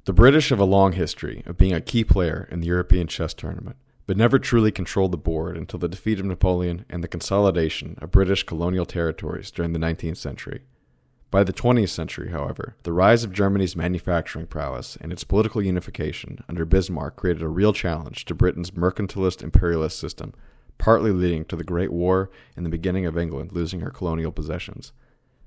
The British have a long history of being a key player in the European chess tournament, but never truly controlled the board until the defeat of Napoleon and the consolidation of British colonial territories during the 19th century. By the 20th century, however, the rise of Germany's manufacturing prowess and its political unification under Bismarck created a real challenge to Britain's mercantilist imperialist system, partly leading to the Great War and the beginning of England losing her colonial possessions.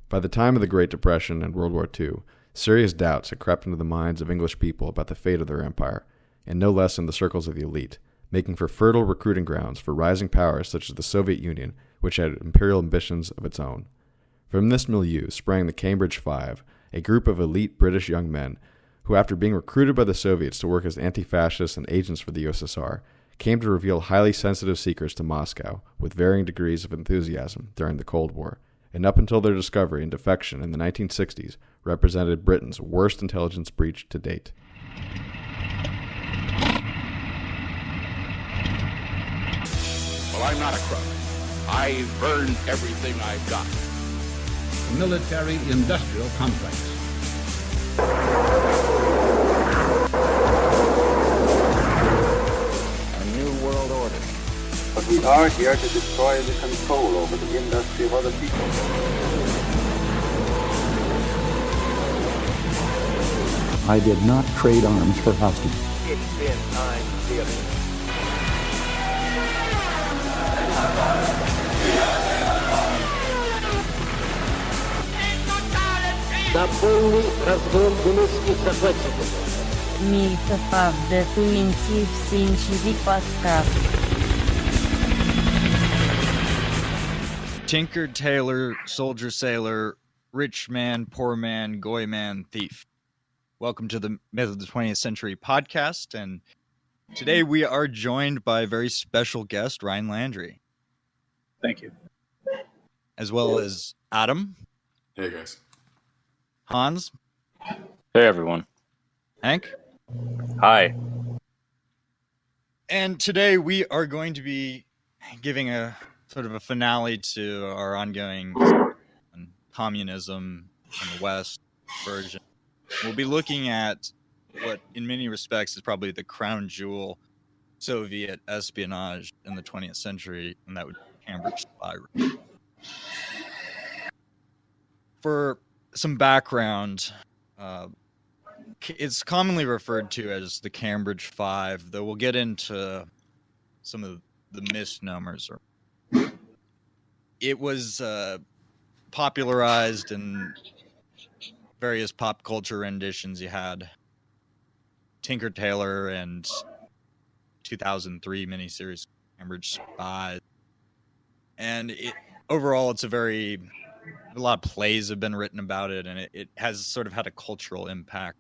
By the time of the Great Depression and World War II, serious doubts had crept into the minds of English people about the fate of their empire, and no less in the circles of the elite, making for fertile recruiting grounds for rising powers such as the Soviet Union, which had imperial ambitions of its own. From this milieu sprang the Cambridge Five, a group of elite British young men who, after being recruited by the Soviets to work as antifascists and agents for the USSR, came to reveal highly sensitive secrets to Moscow with varying degrees of enthusiasm during the Cold War, and up until their discovery and defection in the 1960s, represented Britain's worst intelligence breach to date. Well, I'm not a crook. I've earned everything I've got. Military-industrial complex. A new world order. But we are here to destroy the control over the industry of other people. I did not trade arms for hostages. It's been time theater. Myth20c podcast. Tinker, tailor, soldier, sailor, rich man, poor man, goy man, thief. Welcome to the Myth of the 20th Century podcast, and today we are joined by a very special guest, Ryan Landry. Thank you. As well as Adam. Hey, guys. Hans. Hey, everyone. Hank. Hi. And today we are going to be giving a sort of a finale to our ongoing on communism in the West version. We'll be looking at what, in many respects, is probably the crown jewel Soviet espionage in the 20th century, and that would be Cambridge spy ring. For some background, it's commonly referred to as the Cambridge Five, though we'll get into some of the misnomers. It was popularized in various pop culture renditions. You had Tinker Tailor and 2003 miniseries Cambridge Spies. And overall, it's a lot of plays have been written about it, and it has sort of had a cultural impact.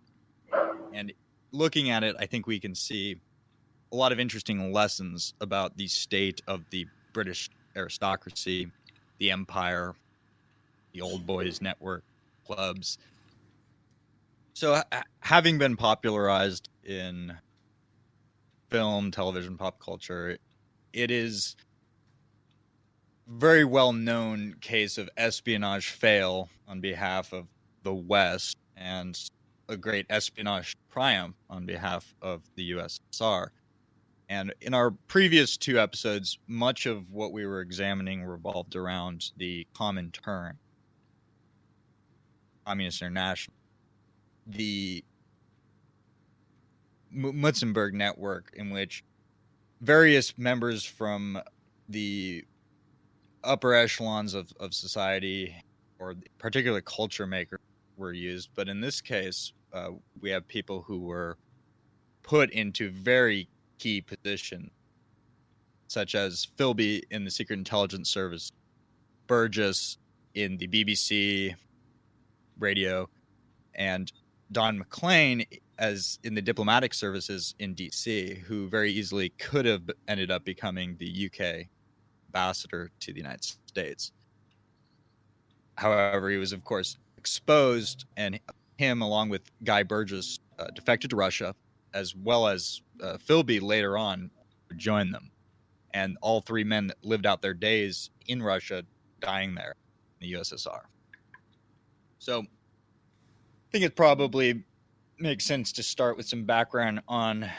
And looking at it, I think we can see a lot of interesting lessons about the state of the British aristocracy, the empire, the old boys network clubs. So having been popularized in film, television, pop culture, it is very well-known case of espionage fail on behalf of the West and a great espionage triumph on behalf of the USSR. And in our previous two episodes, much of what we were examining revolved around the Comintern, Communist International, the Mutzenberg network, in which various members from the upper echelons of society, or particular culture makers, were used. But in this case, we have people who were put into very key positions, such as Philby in the Secret Intelligence Service, Burgess in the BBC radio, and Don McLean as in the diplomatic services in DC, who very easily could have ended up becoming the UK ambassador to the United States. However, he was, of course, exposed, and him, along with Guy Burgess, defected to Russia, as well as Philby later on joined them. And all three men lived out their days in Russia, dying there in the USSR. So I think it's probably makes sense to start with some background on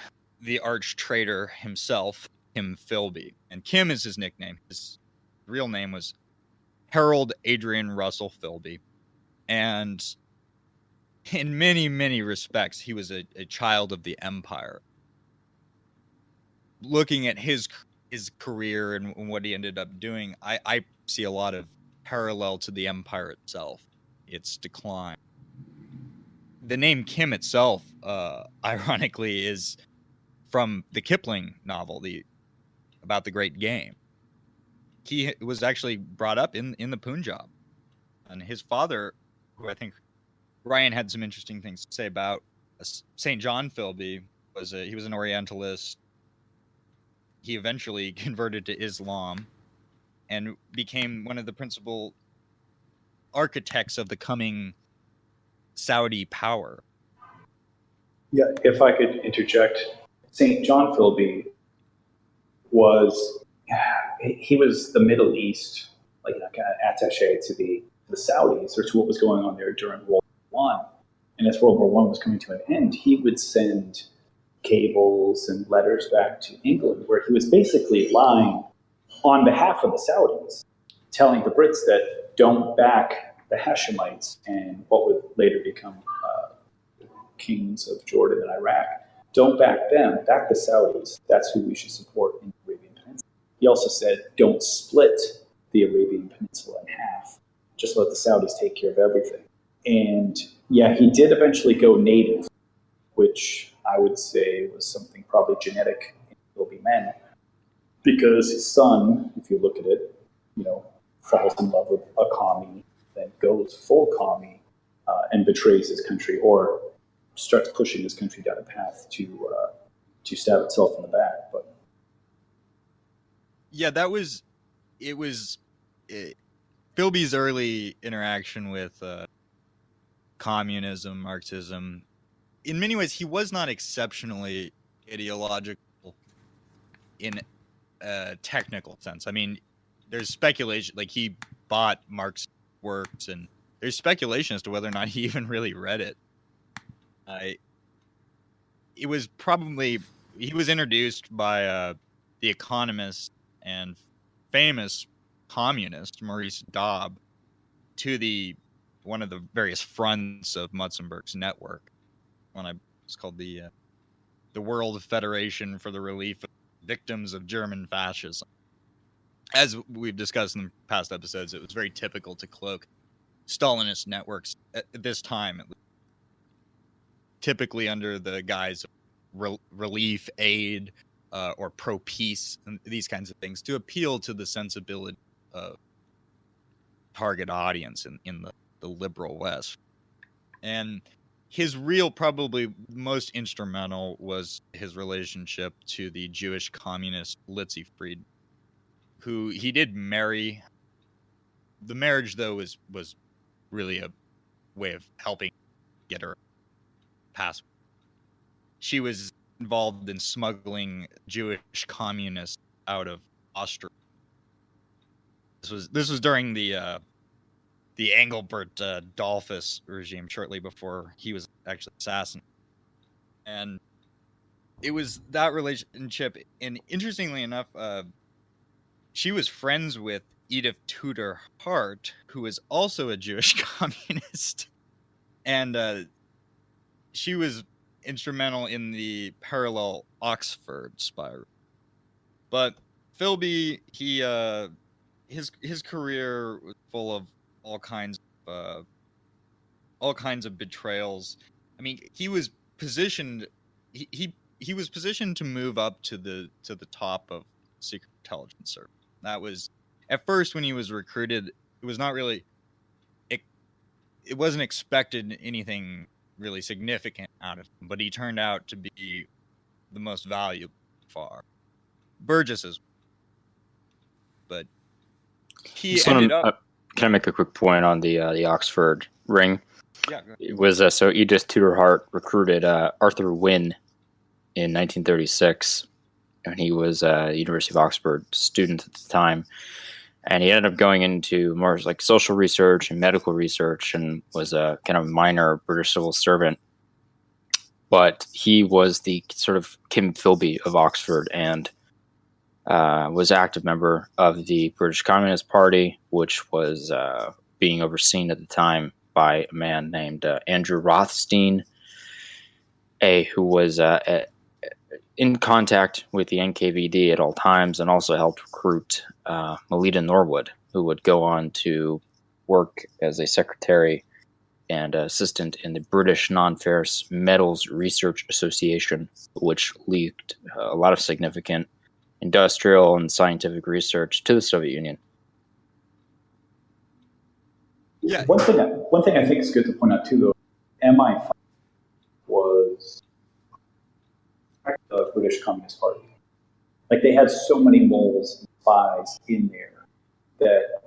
the arch traitor himself, Kim Philby. And Kim is his nickname. His real name was Harold Adrian Russell Philby. And in many, many respects, he was a child of the empire. Looking at his career and what he ended up doing, I see a lot of parallel to the empire itself, its decline. The name Kim itself, ironically, is from the Kipling novel, about the Great Game. He was actually brought up in the Punjab, and his father, who I think Ryan had some interesting things to say about, St. John Philby, he was an Orientalist. He eventually converted to Islam and became one of the principal architects of the coming Saudi power. Yeah, if I could interject, St. John Philby was the Middle East, like kind of attaché to the Saudis, or to what was going on there during World War I. And as World War I was coming to an end, he would send cables and letters back to England, where he was basically lying on behalf of the Saudis, telling the Brits that don't back the Hashemites and what would later become kings of Jordan and Iraq. Don't back them, back the Saudis. That's who we should support in the Arabian Peninsula. He also said, don't split the Arabian Peninsula in half. Just let the Saudis take care of everything. And yeah, he did eventually go native, which I would say was something probably genetic in Philby men, because his son, if you look at it, falls in love with a commie, then goes full commie and betrays his country, or starts pushing his country down a path to stab itself in the back. But yeah, Philby's early interaction with communism, Marxism. In many ways, he was not exceptionally ideological in a technical sense. I mean, there's speculation, like he bought Marx's works, and there's speculation as to whether or not he even really read it. He was introduced by the economist and famous communist Maurice Daub to one of the various fronts of Mutzenberg's network. It's called the World Federation for the Relief of Victims of German Fascism. As we've discussed in the past episodes, it was very typical to cloak Stalinist networks at this time, at least, typically under the guise of relief aid or pro-peace and these kinds of things, to appeal to the sensibility of target audience in the liberal West. And his probably most instrumental was his relationship to the Jewish communist Litzy Fried, who he did marry. The marriage, though, was really a way of helping get her pass. She was involved in smuggling Jewish communists out of Austria. This was during the Engelbert Dollfuss regime, shortly before he was actually assassinated. And it was that relationship, and interestingly enough, she was friends with Edith Tudor Hart, who was also a Jewish communist. And she was instrumental in the parallel Oxford spiral. But Philby, his career was full of all kinds of betrayals. I mean, he was positioned was positioned to move up to the top of Secret Intelligence Service. That was, at first when he was recruited, it was not really it wasn't expected anything really significant out of him, but he turned out to be the most valuable far. Burgess's, but he ended up. Can I make a quick point on the Oxford ring? Yeah. It was so Edith Tudor Hart recruited Arthur Wynne in 1936, and he was a University of Oxford student at the time, and he ended up going into more like social research and medical research, and was a kind of minor British civil servant. but he was the sort of Kim Philby of Oxford, and was active member of the British Communist Party, which was being overseen at the time by a man named Andrew Rothstein, who was in contact with the NKVD at all times and also helped recruit Melita Norwood, who would go on to work as a secretary and assistant in the British Non-Ferrous Metals Research Association, which leaked a lot of significant industrial and scientific research to the Soviet Union. Yeah. One thing I think is good to point out too, though, MI5 was the British Communist Party. Like, they had so many moles and spies in there that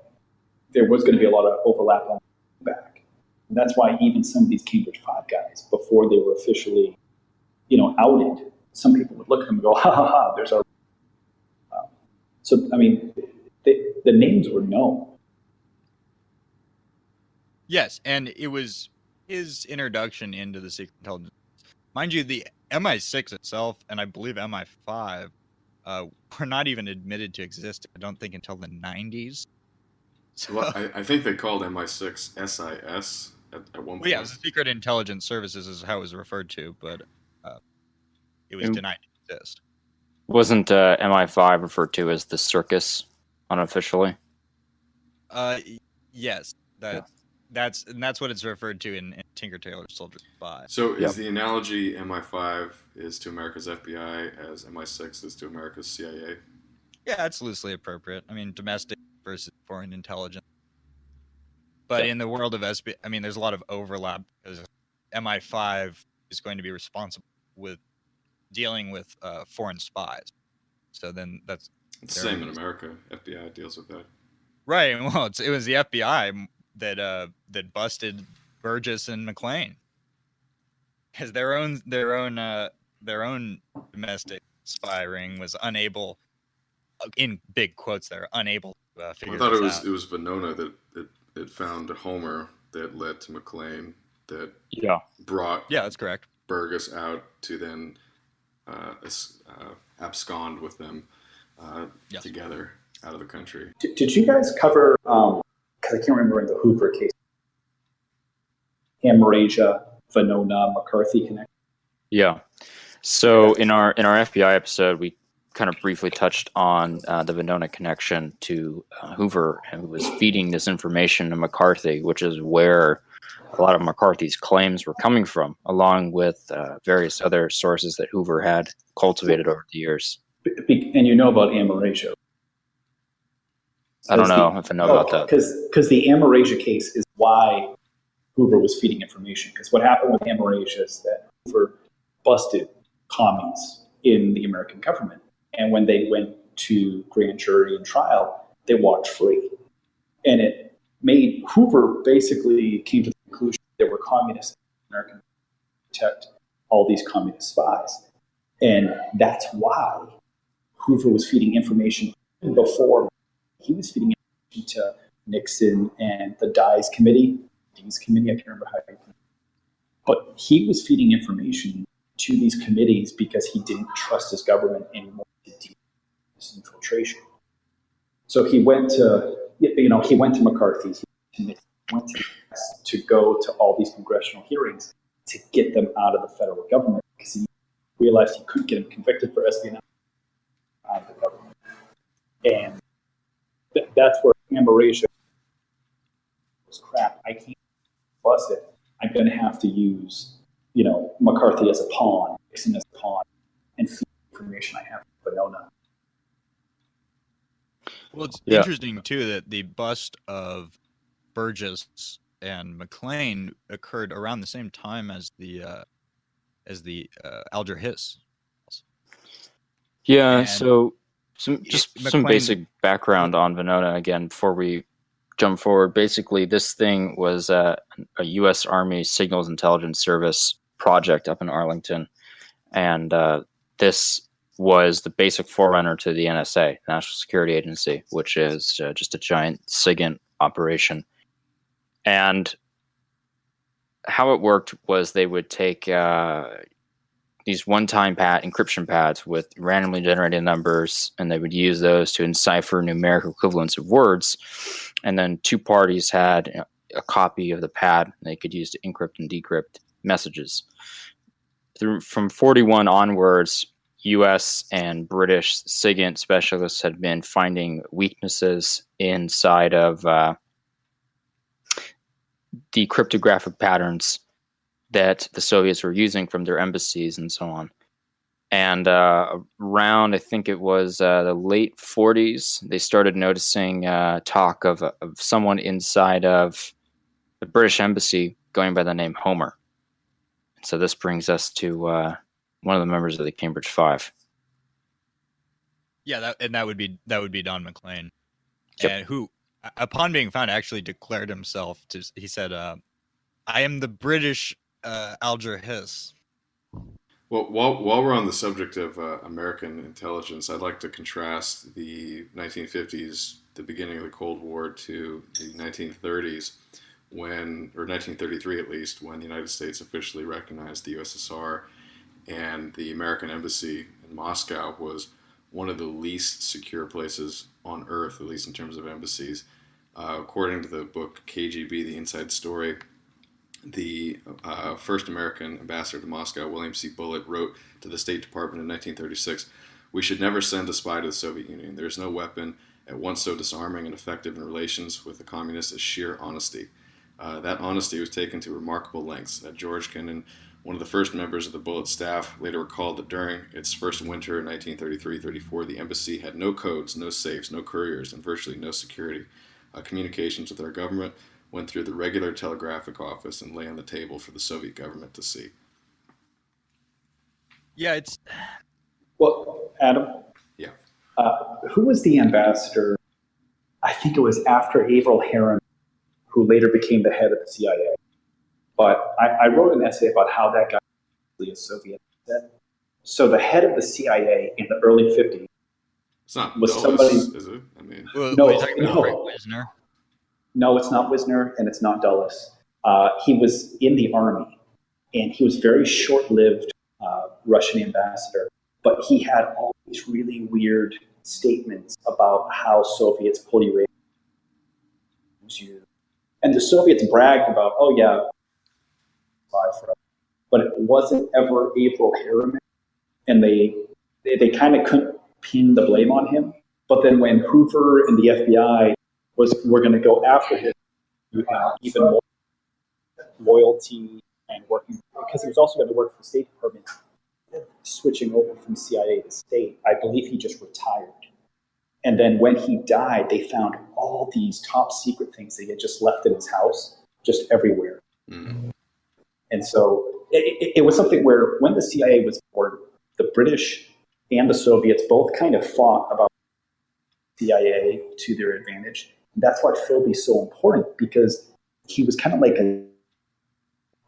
there was going to be a lot of overlap on the back. And that's why even some of these Cambridge Five guys, before they were officially, outed, some people would look at them and go, ha ha ha, there's our. So, I mean, the names were known. Yes, and it was his introduction into the secret intelligence. Mind you, the MI6 itself, and I believe MI5, were not even admitted to exist, I don't think, until the 90s. So, well, I think they called MI6 SIS at one point. Well, yeah, it was the Secret Intelligence Services is how it was referred to, but it was denied to exist. Wasn't MI5 referred to as the circus unofficially? Yes, that's what it's referred to in Tinker Tailor Soldier Spy. So is the analogy MI5 is to America's FBI as MI6 is to America's CIA? Yeah, it's loosely appropriate. I mean, domestic versus foreign intelligence. But in the world of SB, I mean, there's a lot of overlap because MI5 is going to be responsible with dealing with foreign spies. So then that's it's the same in America. FBI deals with that. Right. Well, it was the FBI that busted Burgess and McLean because their own domestic spy ring was unable, in big quotes, they're unable to figure this out. I thought it was Venona that found Homer that led to McLean that brought that's correct Burgess out to then abscond with them together out of the country. Did you guys cover, because I can't remember in the Hoover case, Amerasia, Venona, McCarthy connection? Yeah. So in our FBI episode, we kind of briefly touched on the Venona connection to Hoover, who was feeding this information to McCarthy, which is where a lot of McCarthy's claims were coming from, along with various other sources that Hoover had cultivated over the years. And you know about Amerasia? I don't know if I know about that. Because the Amerasia case is why Hoover was feeding information. Because what happened with Amerasia is that Hoover busted commies in the American government. And when they went to grand jury and trial, they walked free. And it made Hoover basically came to the conclusion there were communists in America to protect all these communist spies. And that's why Hoover was feeding information before. He was feeding information to Nixon and the Dees Committee, I can't remember how you pronounce it. But he was feeding information to these committees because he didn't trust his government anymore to deal with this infiltration. So he went to McCarthy, he went to go to all these congressional hearings to get them out of the federal government because he realized he couldn't get him convicted for espionage out of the government. And that's where Amerasia was crap. I can't bust it. I'm going to have to use, McCarthy as a pawn, Nixon as a pawn, and feed information I have from Venona. Well, it's interesting too that the bust of Burgess and McLean occurred around the same time as the Alger Hiss. Yeah. And so some basic background on Venona again before we jump forward. Basically, this thing was a U.S. Army Signals Intelligence Service project up in Arlington, and this was the basic forerunner to the NSA, National Security Agency, which is just a giant SIGINT operation. And how it worked was they would take these one-time encryption pads with randomly generated numbers, and they would use those to encipher numeric equivalents of words. And then two parties had a copy of the pad they could use to encrypt and decrypt messages. From 41 onwards, U.S. and British SIGINT specialists had been finding weaknesses inside of the cryptographic patterns that the Soviets were using from their embassies and so on. And around, I think it was the late 40s, they started noticing talk of someone inside of the British embassy going by the name Homer. So this brings us to one of the members of the Cambridge Five. Yeah, that would be Don McLean, Yep. and who, upon being found, actually declared himself to. He said, "I am the British Alger Hiss." Well, while we're on the subject of American intelligence, I'd like to contrast the 1950s, the beginning of the Cold War, to the 1930s, or 1933 at least, when the United States officially recognized the USSR, and the American embassy in Moscow was one of the least secure places on earth, at least in terms of embassies. According to the book KGB, The Inside Story, the first American ambassador to Moscow, William C. Bullitt, wrote to the State Department in 1936, "We should never send a spy to the Soviet Union. There is no weapon at once so disarming and effective in relations with the communists as sheer honesty." That honesty was taken to remarkable lengths. George Kennan, one of the first members of the Bullitt staff, later recalled that during its first winter in 1933-34, the embassy had no codes, no safes, no couriers, and virtually no security. Communications with our government went through the regular telegraphic office and lay on the table for the Soviet government to see. Yeah, it's... Well, Adam? Yeah. Who was the ambassador? I think it was after Averell Harriman, who later became the head of the CIA. But I wrote an essay about how that guy was a Soviet asset. So the head of the CIA in the early 50s It's not was Dulles, somebody... is it? I mean... No, are you talking about no. Frank Wisner? No, it's not Wisner, and it's not Dulles. He was in the army, and he was very short-lived Russian ambassador. But he had all these really weird statements about how Soviets pull you in. And the Soviets bragged about, oh yeah, but it wasn't ever Averell Harriman, and they kind of couldn't pin the blame on him. But then when Hoover and the FBI were going to go after him, you have even more loyalty and working, because he was also going to work for the State Department, switching over from CIA to state. I believe he just retired. And then when he died, they found all these top secret things that he had just left in his house, just everywhere. Mm-hmm. And so it was something where when the CIA was born, the British and the Soviets both kind of fought about CIA to their advantage. And that's why Philby's so important, because he was kind of like an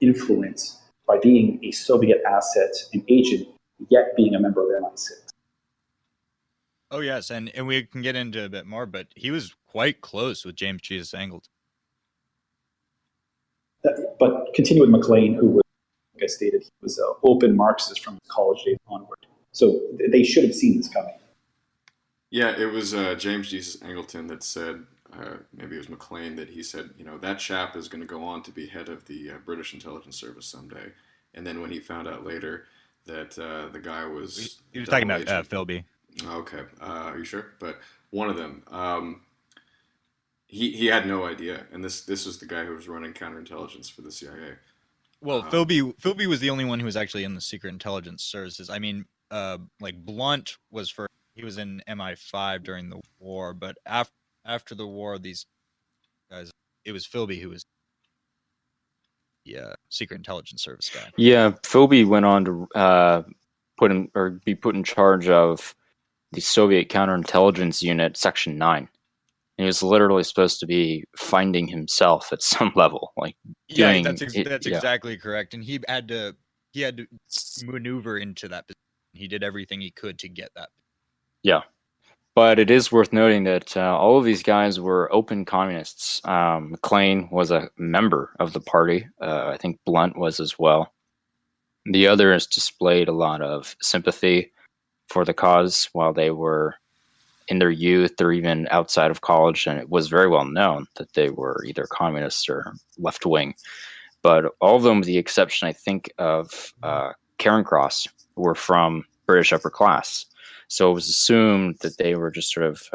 influence by being a Soviet asset and agent, yet being a member of MI6. Oh, yes, and we can get into a bit more, but he was quite close with James Jesus Angleton. But continue with McLean, who was, like I stated, he was an open Marxist from his college days onward. So they should have seen this coming. Yeah, it was James Jesus Angleton that said, maybe it was McLean, that he said, that chap is going to go on to be head of the British intelligence service someday. And then when he found out later that the guy was... He was talking about Philby. Okay, are you sure? But one of them, he had no idea, and this was the guy who was running counterintelligence for the CIA. Well, Philby was the only one who was actually in the secret intelligence services. I mean, like Blunt he was in MI5 during the war, but after the war, these guys, it was Philby who was the secret intelligence service guy. Yeah, Philby went on to be put in charge of the Soviet counterintelligence unit, Section 9. And he was literally supposed to be finding himself at some level, that's exactly correct. And he had to maneuver into that position. He did everything he could to get that. Yeah, but it is worth noting that all of these guys were open communists. McLean was a member of the party. I think Blunt was as well. The others displayed a lot of sympathy for the cause while they were in their youth or even outside of college, and it was very well known that they were either communists or left-wing. But all of them, with the exception, I think, of Cairncross, were from British upper class. So it was assumed that they were just sort of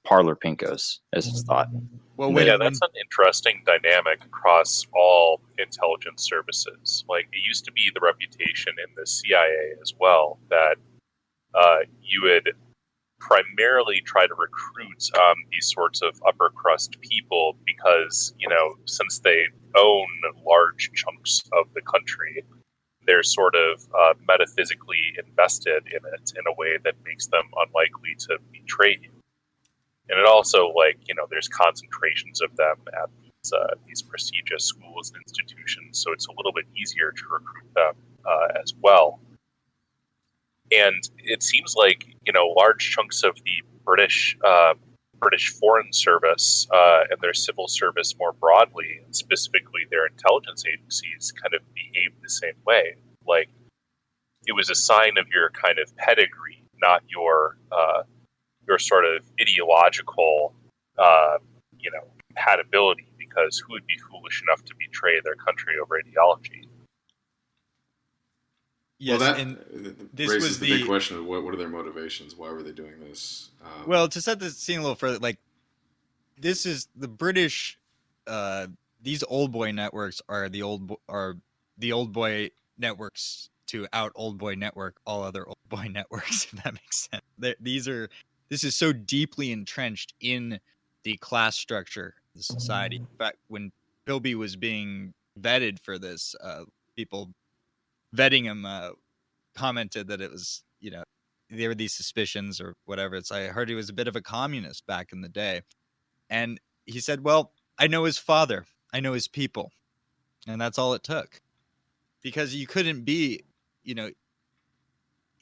parlor pinkos, as it's thought. Well, that's an interesting dynamic across all intelligence services. Like, it used to be the reputation in the CIA as well that you would primarily try to recruit these sorts of upper crust people because, since they own large chunks of the country, they're sort of metaphysically invested in it in a way that makes them unlikely to betray you. And it also, there's concentrations of them at these prestigious schools and institutions, so it's a little bit easier to recruit them as well. And it seems like, large chunks of the British Foreign Service and their civil service more broadly, and specifically their intelligence agencies, kind of behaved the same way. Like, it was a sign of your kind of pedigree, not your sort of ideological, compatibility, because who would be foolish enough to betray their country over ideology? Yes, and this raises the big question of what are their motivations? Why were they doing this? Well, to set the scene a little further, this is the British. These old boy networks are the old boy networks to out old boy network all other old boy networks. If that makes sense. This is so deeply entrenched in the class structure of the society. In fact, when Philby was being vetted for this, people vetting him commented that it was, there were these suspicions or whatever. I heard he was a bit of a communist back in the day. And he said, well, I know his father, I know his people. And that's all it took. Because you couldn't be,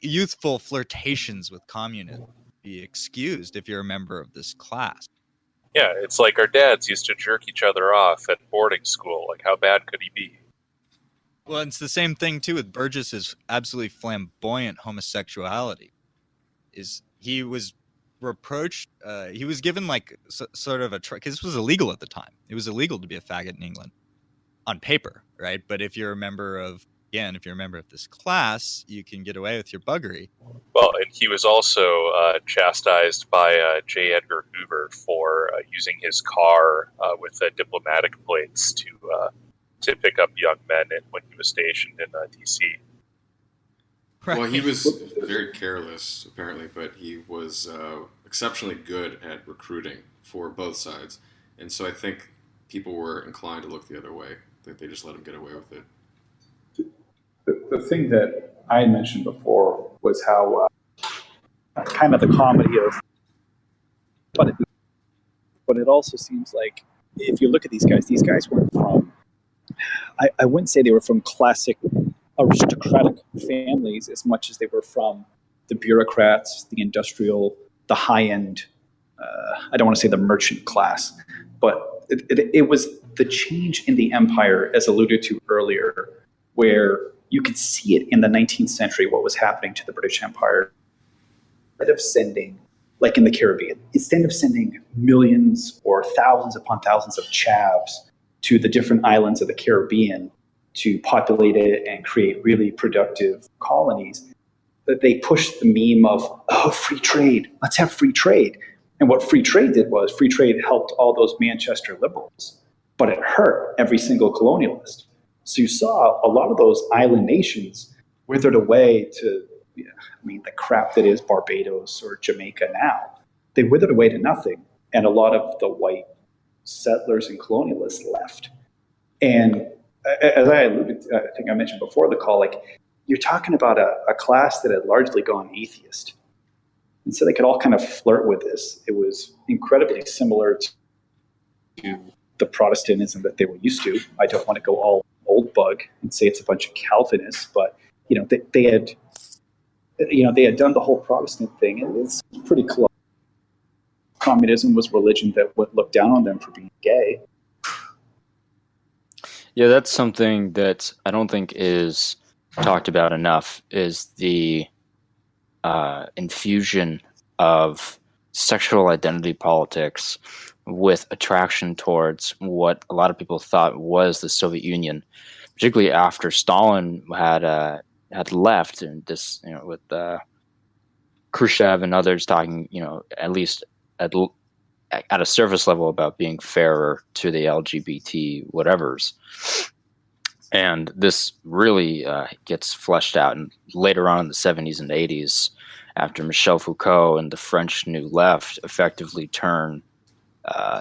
youthful flirtations with communism be excused if you're a member of this class. Yeah, it's like our dads used to jerk each other off at boarding school. Like, how bad could he be? Well, it's the same thing, too, with Burgess's absolutely flamboyant homosexuality. He was reproached, he was given, sort of because this was illegal at the time. It was illegal to be a faggot in England, on paper, right? But if you're a member of this class, you can get away with your buggery. Well, and he was also chastised by J. Edgar Hoover for using his car with diplomatic plates to pick up young men when he was stationed in D.C. Right. Well, he was very careless, apparently, but he was exceptionally good at recruiting for both sides. And so I think people were inclined to look the other way. That they just let him get away with it. The thing that I had mentioned before was how kind of the comedy of, but it also seems like if you look at these guys weren't from, I wouldn't say they were from classic aristocratic families as much as they were from the bureaucrats, the industrial, the high-end, I don't want to say the merchant class, but it was the change in the empire, as alluded to earlier, where you could see it in the 19th century, what was happening to the British Empire. Instead of sending, like in the Caribbean, instead of sending millions or thousands upon thousands of chavs to the different islands of the Caribbean to populate it and create really productive colonies, that they pushed the meme of, free trade, let's have free trade. And what free trade did was, free trade helped all those Manchester liberals, but it hurt every single colonialist. So you saw a lot of those island nations withered away to, the crap that is Barbados or Jamaica now. They withered away to nothing. And a lot of the white settlers and colonialists left. And as I alluded to, I think I mentioned before the call, you're talking about a class that had largely gone atheist. And so they could all kind of flirt with this. It was incredibly similar to the Protestantism that they were used to. I don't want to go all old bug and say it's a bunch of Calvinists, but they had done the whole Protestant thing, and it's pretty close. Communism was religion that would look down on them for being gay. Yeah, that's something that I don't think is talked about enough is the infusion of sexual identity politics with attraction towards what a lot of people thought was the Soviet Union, particularly after Stalin had left, and this, with Khrushchev and others talking, at least at a surface level about being fairer to the LGBT whatevers. And this really gets fleshed out and later on in the 70s and 80s, after Michel Foucault and the French New Left effectively turn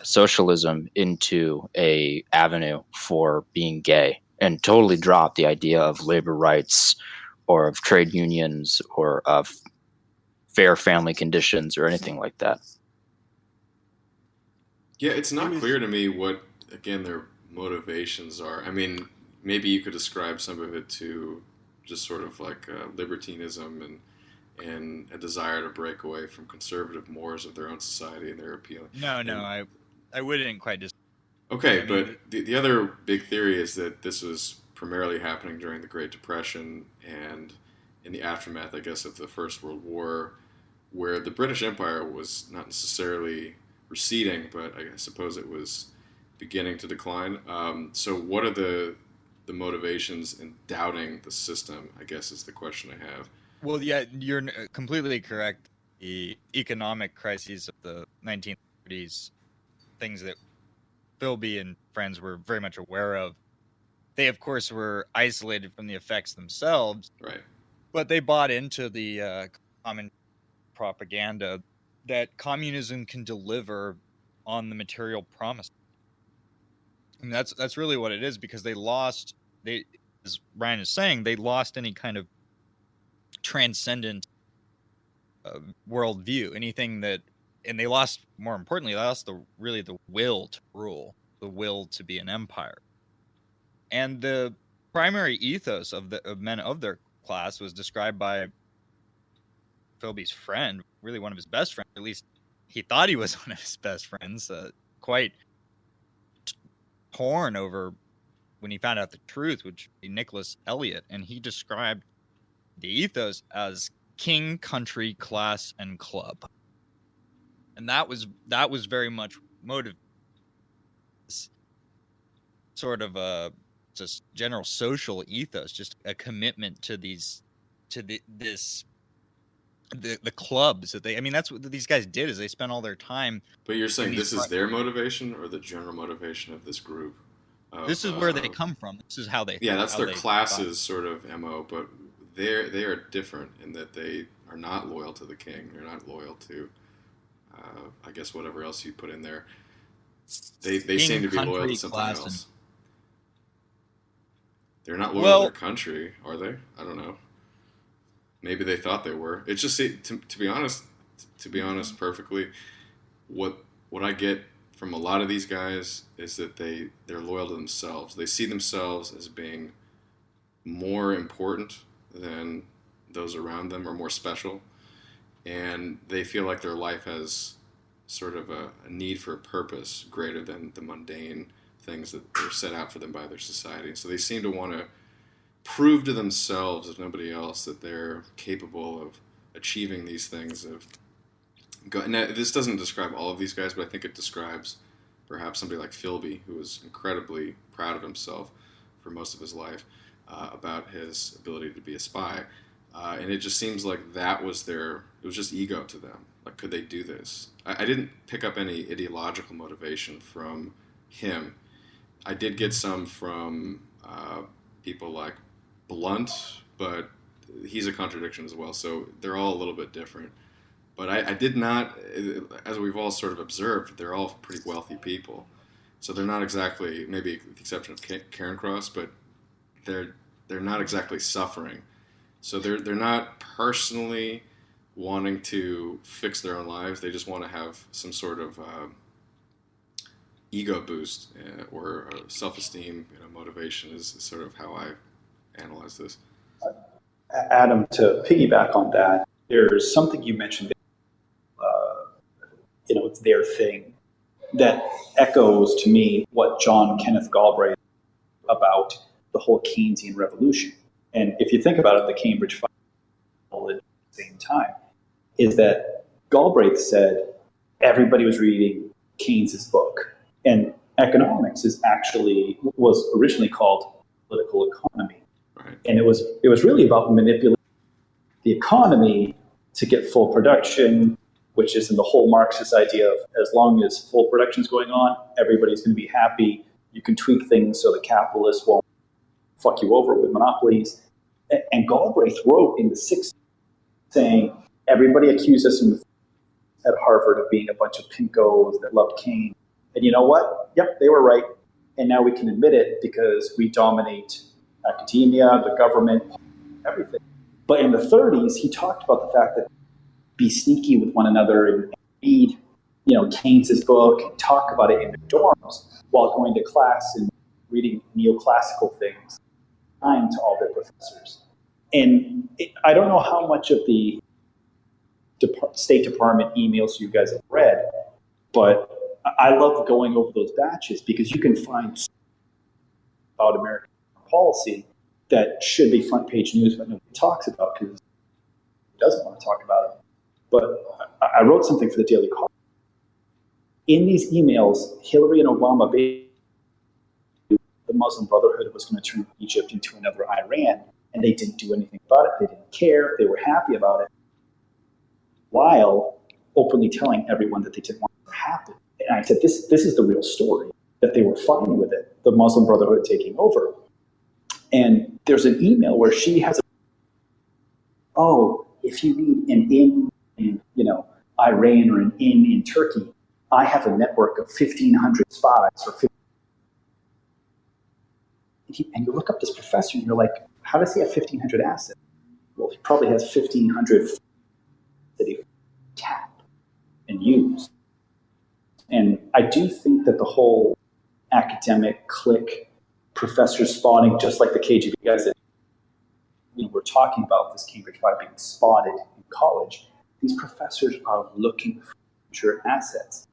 socialism into a avenue for being gay and totally drop the idea of labor rights or of trade unions or of fair family conditions or anything like that. Yeah, it's not clear to me what, again, their motivations are. I mean, maybe you could ascribe some of it to just sort of like libertinism and a desire to break away from conservative mores of their own society and their appeal. No, I wouldn't quite just. Okay, but the other big theory is that this was primarily happening during the Great Depression and in the aftermath, I guess, of the First World War, where the British Empire was not necessarily receding, but I suppose it was beginning to decline. So what are the motivations in doubting the system, I guess, is the question I have. Well, yeah, you're completely correct. The economic crises of the 1930s, things that Philby and friends were very much aware of, they, of course, were isolated from the effects themselves. Right. But they bought into the common propaganda that communism can deliver on the material promise. And that's really what it is, because they lost, as Ryan is saying, they lost any kind of transcendent worldview, anything that, and they lost, more importantly, they lost the will to rule, the will to be an empire. And the primary ethos of men of their class was described by Philby's friend, really one of his best friends, or at least he thought he was one of his best friends, quite torn over when he found out the truth, which would be Nicholas Eliot, and he described the ethos as king, country, class, and club. And that was very much motive, sort of a just general social ethos, just a commitment to the clubs that they, I mean, that's what these guys did, is they spent all their time. But you're saying this is their motivation or the general motivation of this group? This is where they come from. This is how they. Yeah, that's their class's sort of MO, but they are different in that they are not loyal to the king. They're not loyal to, I guess, whatever else you put in there. They seem to be loyal to something else. They're not loyal to their country, are they? I don't know. Maybe they thought they were. It's just, to be honest, perfectly, what I get from a lot of these guys is that they're loyal to themselves. They see themselves as being more important than those around them, or more special, and they feel like their life has sort of a need for a purpose greater than the mundane things that are set out for them by their society. So they seem to want to prove to themselves, if nobody else, that they're capable of achieving these things. Now, this doesn't describe all of these guys, but I think it describes perhaps somebody like Philby, who was incredibly proud of himself for most of his life, about his ability to be a spy. And it just seems like it was just ego to them. Like, could they do this? I didn't pick up any ideological motivation from him. I did get some from people like Blunt, but he's a contradiction as well, so they're all a little bit different. But I did not, as we've all sort of observed, they're all pretty wealthy people. So they're not exactly, maybe with the exception of Karen Cross, but they're not exactly suffering. So they're not personally wanting to fix their own lives. They just want to have some sort of ego boost or self-esteem, motivation is sort of how I analyze this. Adam, to piggyback on that, there's something you mentioned, it's their thing, that echoes to me what John Kenneth Galbraith about the whole Keynesian revolution. And if you think about it, the Cambridge File at the same time is that Galbraith said everybody was reading Keynes's book. And economics was originally called political economy. Right. And it was really about manipulating the economy to get full production, which is in the whole Marxist idea of as long as full production is going on, everybody's going to be happy. You can tweak things so the capitalists won't fuck you over with monopolies. And Galbraith wrote in the 60s saying, everybody accused us at Harvard of being a bunch of pinkos that loved Keynes. And you know what? Yep, they were right. And now we can admit it because we dominate academia, the government, everything. But in the 30s, he talked about the fact that be sneaky with one another and read, Keynes's book and talk about it in the dorms while going to class and reading neoclassical things to all their professors. And I don't know how much of the State Department emails you guys have read, but I love going over those batches because you can find about American policy that should be front page news, but nobody talks about because he doesn't want to talk about it. But I wrote something for the Daily Caller. In these emails, Hillary and Obama the Muslim Brotherhood was going to turn Egypt into another Iran, and they didn't do anything about it. They didn't care. They were happy about it, while openly telling everyone that they didn't want it to happen. And I said, this is the real story, that they were fine with it, the Muslim Brotherhood taking over. And there's an email where she has if you need an in Iran or an in Turkey, I have a network of 1,500 spies and you look up this professor and you're like, how does he have 1,500 assets? Well, he probably has 1,500 that he tap and use. And I do think that the whole academic clique, professor spotting, just like the KGB guys that we're talking about this Cambridge Five being spotted in college, these professors are looking for future assets.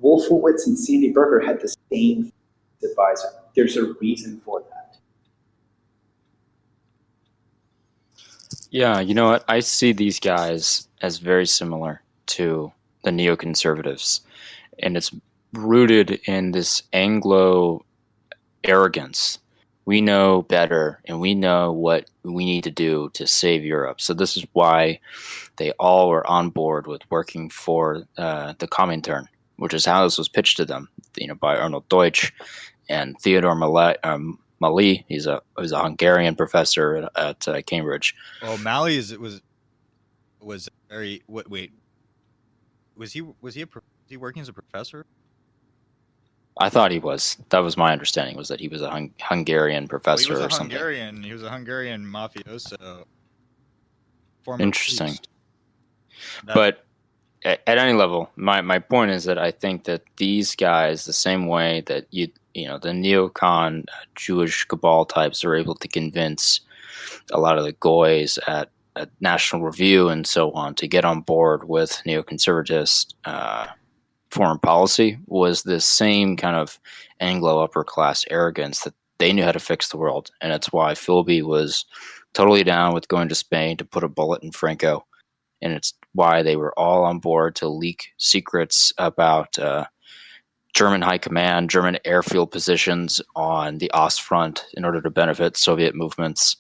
Wolfowitz and Sandy Berger had the same advisor. There's a reason for that. Yeah, you know what? I see these guys as very similar to the neoconservatives, and it's rooted in this Anglo arrogance. We know better, and we know what we need to do to save Europe. So this is why they all were on board with working for the Comintern, which is how this was pitched to them, by Arnold Deutsch and Theodore Mali. He's a Hungarian professor at Cambridge. Well, Mali was very wait. Was he working as a professor? I thought he was. That was my understanding, was that he was a Hungarian professor or something. He was a Hungarian mafioso. Interesting. But at any level, my point is that I think that these guys, the same way that the neocon Jewish cabal types are able to convince a lot of the goys at National Review and so on to get on board with neoconservatist foreign policy, was this same kind of Anglo upper class arrogance that they knew how to fix the world. And that's why Philby was totally down with going to Spain to put a bullet in Franco. And it's why they were all on board to leak secrets about German high command, German airfield positions on the Ostfront in order to benefit Soviet movements.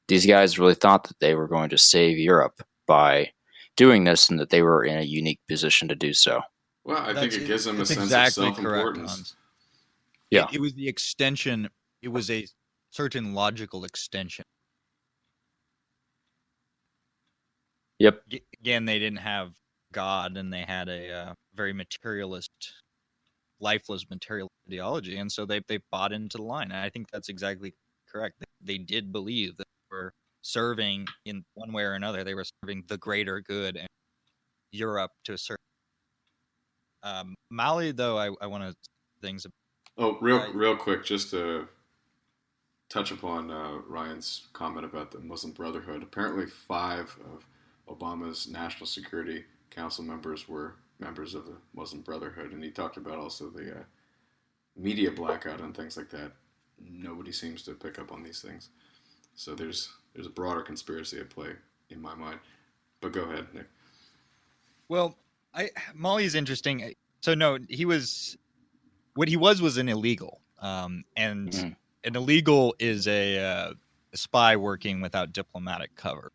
These guys really thought that they were going to save Europe by doing this, and that they were in a unique position to do so. Well, I think it gives them a sense exactly of self-importance. Correct, yeah. It was the extension. It was a certain logical extension. Yep. Again, they didn't have God, and they had a very materialist, lifeless material ideology, and so they bought into the line. And I think that's exactly correct. They did believe that they were serving, in one way or another, they were serving the greater good and Europe to a certain. Mali, though, I want to things. Oh, real quick, just to touch upon Ryan's comment about the Muslim Brotherhood. Apparently, 5 of Obama's National Security Council members were members of the Muslim Brotherhood, and he talked about also the media blackout and things like that. Nobody seems to pick up on these things. So there's a broader conspiracy at play in my mind. But go ahead, Nick. Well, Molly's interesting. So no, what he was an illegal, and an illegal is a spy working without diplomatic cover.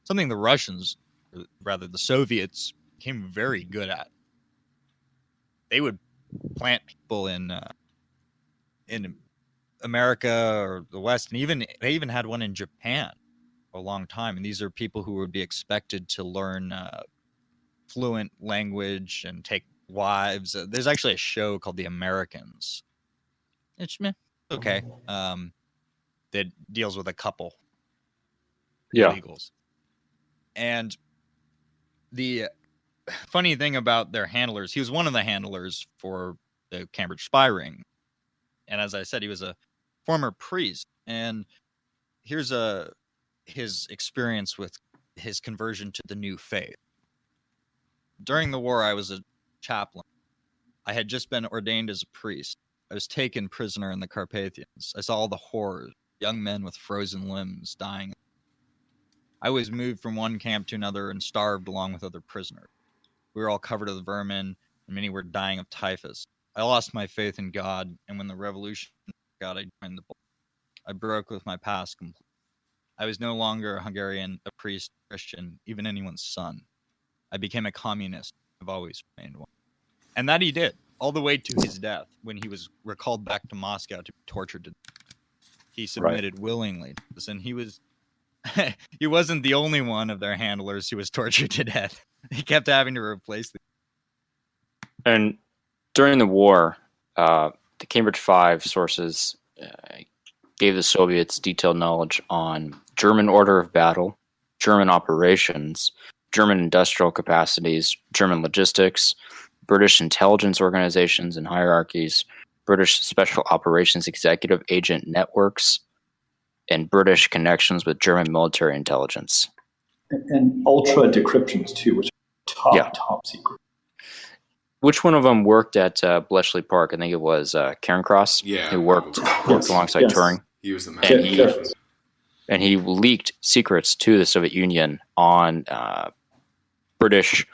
Something the Russians, or rather the Soviets, became very good at. They would plant people in America or the West, and they even had one in Japan for a long time. And these are people who would be expected to learn fluent language and take wives. There's actually a show called The Americans. It's okay. That deals with a couple illegals. And the funny thing about their handlers, he was one of the handlers for the Cambridge spy ring. And as I said, he was a former priest. And here's his experience with his conversion to the new faith. During the war, I was a chaplain. I had just been ordained as a priest. I was taken prisoner in the Carpathians. I saw all the horrors, young men with frozen limbs dying. I was moved from one camp to another and starved along with other prisoners. We were all covered with vermin, and many were dying of typhus. I lost my faith in God, and when the revolution broke out, I joined the Bolsheviks. I broke with my past completely. I was no longer a Hungarian, a priest, Christian, even anyone's son. I became a communist. I've always remained one. And that he did, all the way to his death, when he was recalled back to Moscow to be tortured to death. He submitted willingly to this, and he wasn't the only one of their handlers who was tortured to death. They kept having to replace them. And during the war, the Cambridge 5 sources gave the Soviets detailed knowledge on German order of battle, German operations, German industrial capacities, German logistics, British intelligence organizations and hierarchies, British special operations executive agent networks, and British connections with German military intelligence. And ultra decryptions too, which are top secret. Which one of them worked at Bletchley Park? I think it was Cairncross, who worked alongside Turing. He was the man. And he leaked secrets to the Soviet Union on British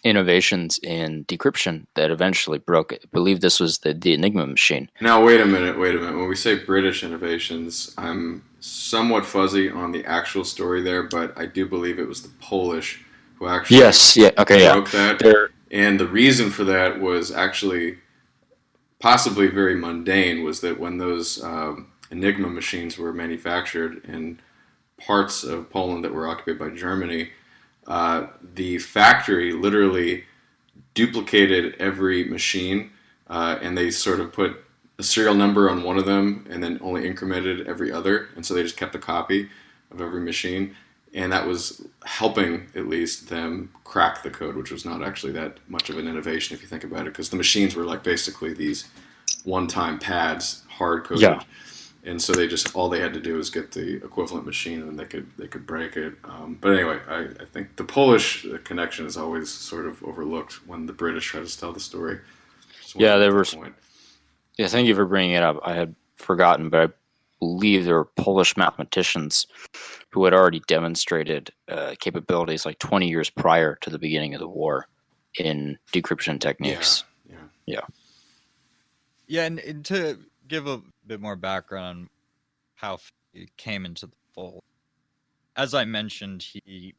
innovations in decryption that eventually broke it. I believe this was the Enigma machine. Now, wait a minute. When we say British innovations, I'm somewhat fuzzy on the actual story there, but I do believe it was the Polish who actually broke that. And the reason for that was actually possibly very mundane, was that when those Enigma machines were manufactured in parts of Poland that were occupied by Germany, the factory literally duplicated every machine, and they sort of put a serial number on one of them and then only incremented every other, and so they just kept a copy of every machine, and that was helping at least them crack the code, which was not actually that much of an innovation if you think about it, because the machines were like basically these one-time pads, hard-coded. Yeah. And so all they had to do was get the equivalent machine, and they could break it. But anyway, I think the Polish connection is always sort of overlooked when the British try to tell the story. There were. Yeah, thank you for bringing it up. I had forgotten, but I believe there were Polish mathematicians who had already demonstrated capabilities like 20 years prior to the beginning of the war in decryption techniques. Yeah, and to give a bit more background on how he came into the fold. As I mentioned, he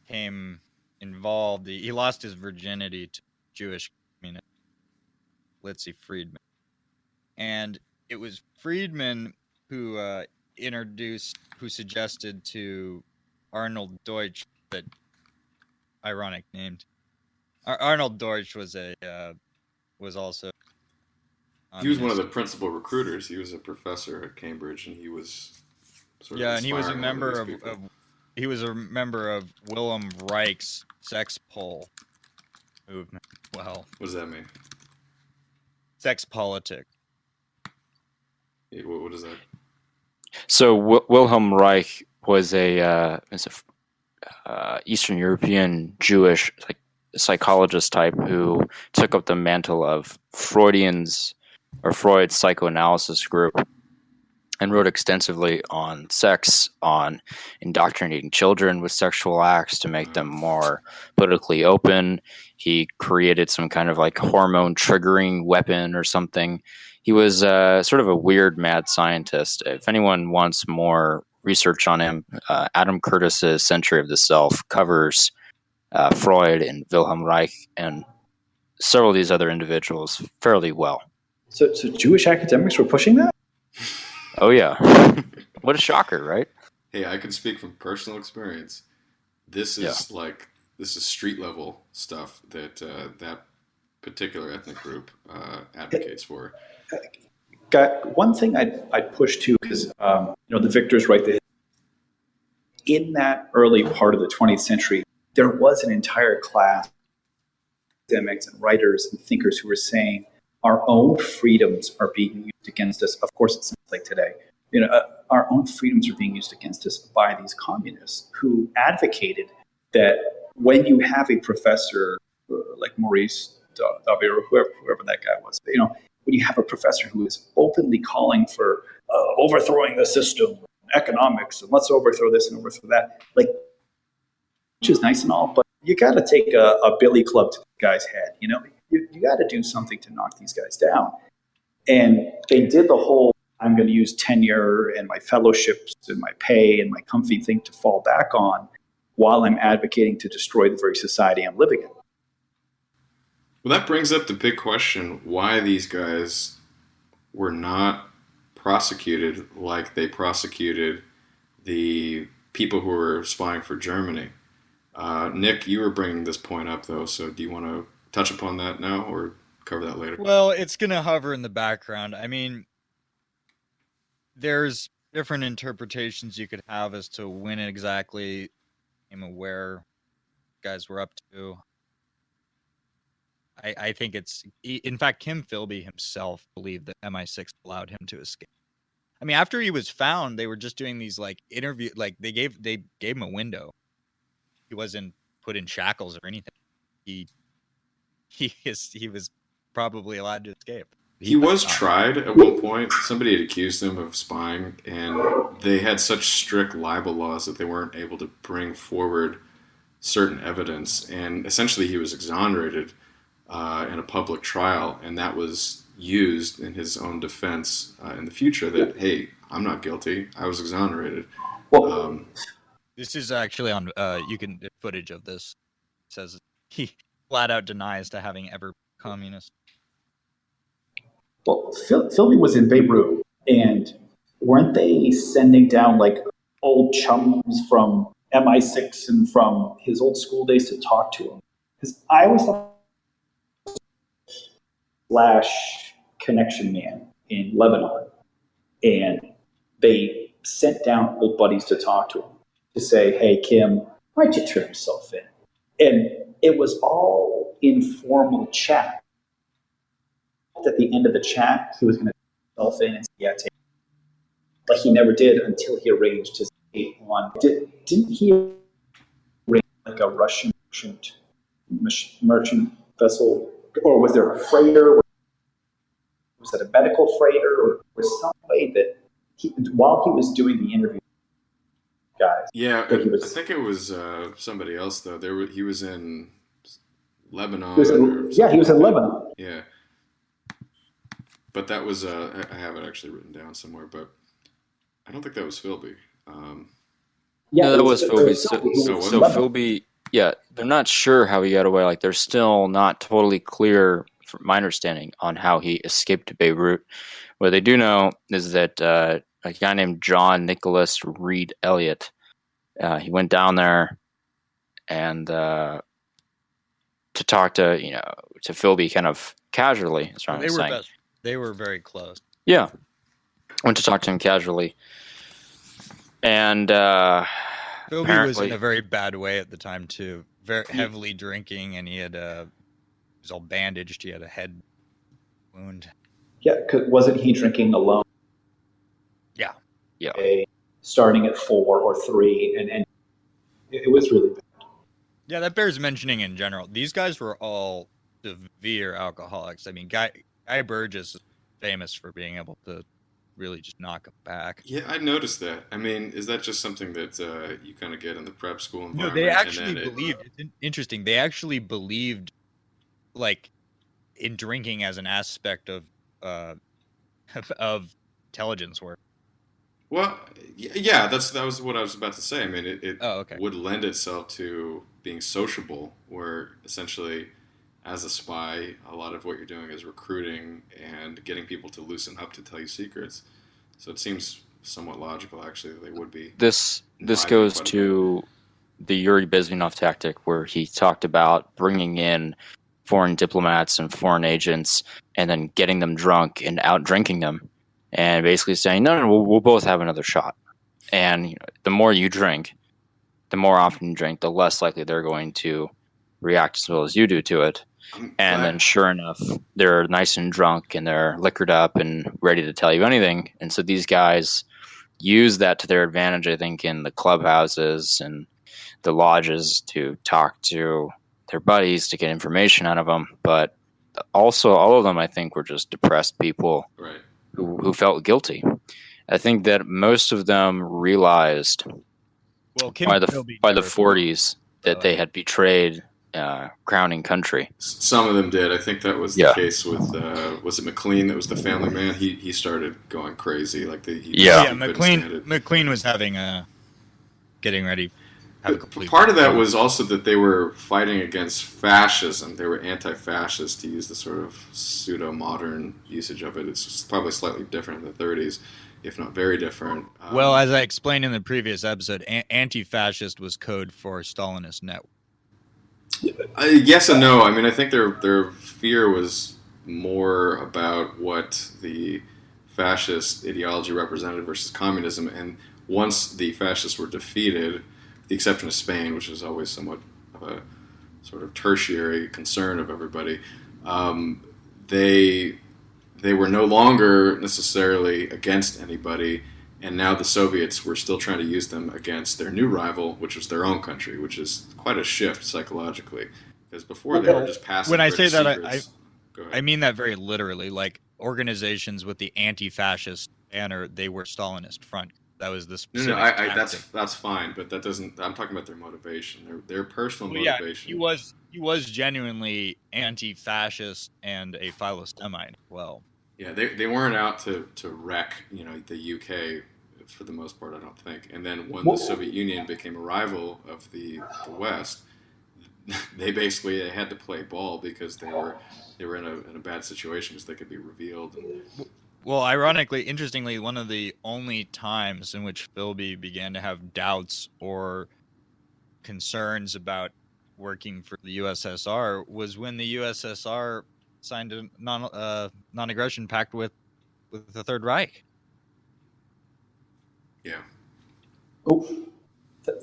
came involved. He lost his virginity to Jewish communist Litzy Friedman, and it was Friedman who suggested to Arnold Deutsch, that ironic named Arnold Deutsch was also. He was one of the principal recruiters. He was a professor at Cambridge, and he was and he was a member of Wilhelm Reich's sex pole movement. Well, what does that mean? Sex politics. What is that? So Wilhelm Reich was a Eastern European Jewish psychologist type who took up the mantle of Freud's psychoanalysis group, and wrote extensively on sex, on indoctrinating children with sexual acts to make them more politically open. He created some kind of like hormone triggering weapon or something. He was sort of a weird mad scientist. If anyone wants more research on him, Adam Curtis's Century of the Self covers Freud and Wilhelm Reich and several of these other individuals fairly well. So Jewish academics were pushing that? Oh, yeah. What a shocker, right? Hey, I can speak from personal experience. This is this is street level stuff that that particular ethnic group advocates for. Got one thing I'd push to, because the victors write that in that early part of the 20th century, there was an entire class of academics and writers and thinkers who were saying our own freedoms are being used against us. Of course, it sounds like today. Our own freedoms are being used against us by these communists who advocated that when you have a professor like Maurice David or whoever that guy was, when you have a professor who is openly calling for overthrowing the system, economics, and let's overthrow this and overthrow that, which is nice and all, but you got to take a billy club to the guy's head. You got to do something to knock these guys down. And they did the whole, I'm going to use tenure and my fellowships and my pay and my comfy thing to fall back on while I'm advocating to destroy the very society I'm living in. Well, that brings up the big question, why these guys were not prosecuted like they prosecuted the people who were spying for Germany. Nick, you were bringing this point up, though, so do you want to touch upon that now or cover that later? Well, it's going to hover in the background. I mean, there's different interpretations you could have as to when exactly came aware guys were up to. I think it's, in fact, Kim Philby himself believed that MI6 allowed him to escape. I mean, after he was found, they were just doing these interview, they gave him a window. He wasn't put in shackles or anything. He was probably allowed to escape. He was tried at one point. Somebody had accused him of spying, and they had such strict libel laws that they weren't able to bring forward certain evidence. And essentially, he was exonerated in a public trial, and that was used in his own defense in the future that, hey, I'm not guilty. I was exonerated. This is actually on, you can get footage of this. It says he flat out denies to having ever been communist. Well, Philby was in Beirut, and weren't they sending down old chums from MI6 and from his old school days to talk to him? Because I was /connection man in Lebanon, and they sent down old buddies to talk to him, to say, hey, Kim, why'd you turn yourself in? And it was all informal chat. At the end of the chat, he was going to turn himself in and say, yeah, take it. But he never did until he arranged his escape on. Didn't he arrange a Russian merchant vessel? Or was there a freighter? Was it a medical freighter? Or was some way that while he was doing the interview, guys? Yeah, I think it was somebody else, though. He was in Lebanon. He was in Lebanon. Yeah. But that was, I have it actually written down somewhere, but I don't think that was Philby. That was Philby. So Philby, they're not sure how he got away. They're still not totally clear, from my understanding, on how he escaped to Beirut. What they do know is that a guy named John Nicholas Reed Elliott, he went down there and to talk to Philby kind of casually. That's what I'm saying. They were very close. Yeah. Went to talk to him casually. And Philby was in a very bad way at the time, too. Very heavily drinking, and he was all bandaged. He had a head wound. Yeah, wasn't he drinking alone? Yeah. Starting at 4 or 3, and it was really bad. Yeah, that bears mentioning in general. These guys were all severe alcoholics. I mean, Guy Burgess is famous for being able to really just knock them back. Yeah, I noticed that. I mean, is that just something that you kind of get in the prep school No, environment? they actually believed. It's interesting. They actually believed, like, in drinking as an aspect of intelligence work. Well, yeah, that was what I was about to say. I mean, it okay. would lend itself to being sociable, where essentially, as a spy, a lot of what you're doing is recruiting and getting people to loosen up to tell you secrets. So it seems somewhat logical, actually, that they would be. This goes to the Yuri Bezmenov tactic, where he talked about bringing in foreign diplomats and foreign agents and then getting them drunk and out drinking them and basically saying, no, we'll both have another shot. And the more you drink, the more often you drink, the less likely they're going to react as well as you do to it. And then sure enough, they're nice and drunk and they're liquored up and ready to tell you anything. And so these guys use that to their advantage, I think, in the clubhouses and the lodges to talk to their buddies to get information out of them. But also all of them, I think, were just depressed people who felt guilty. I think that most of them realized by the 40s that they had betrayed crowning country. Some of them did. I think that was the case with was it McLean that was the family man? He started going crazy. Like McLean was having getting ready. Part of that was also that they were fighting against fascism. They were anti-fascist, to use the sort of pseudo-modern usage of it. It's probably slightly different in the 30s, if not very different. Well, as I explained in the previous episode, anti-fascist was code for Stalinist network. Yes and no. I mean, I think their fear was more about what the fascist ideology represented versus communism. And once the fascists were defeated, with the exception of Spain, which is always somewhat of a sort of tertiary concern of everybody, they were no longer necessarily against anybody. And now the Soviets were still trying to use them against their new rival, which was their own country, which is quite a shift psychologically. Because before they were just passing. When I say that, I mean that very literally. Like, organizations with the anti-fascist banner, they were Stalinist front. That was the specific that's fine, but that doesn't. I'm talking about their motivation, their personal motivation. Yeah, he was genuinely anti-fascist and a philo-Semite. Well, yeah, they weren't out to wreck the UK for the most part, I don't think. And then when the Soviet Union became a rival of the West, they had to play ball because they were in a bad situation because they could be revealed. Well, ironically, interestingly, one of the only times in which Philby began to have doubts or concerns about working for the USSR was when the USSR signed a non-aggression pact with the Third Reich. Yeah. Oh,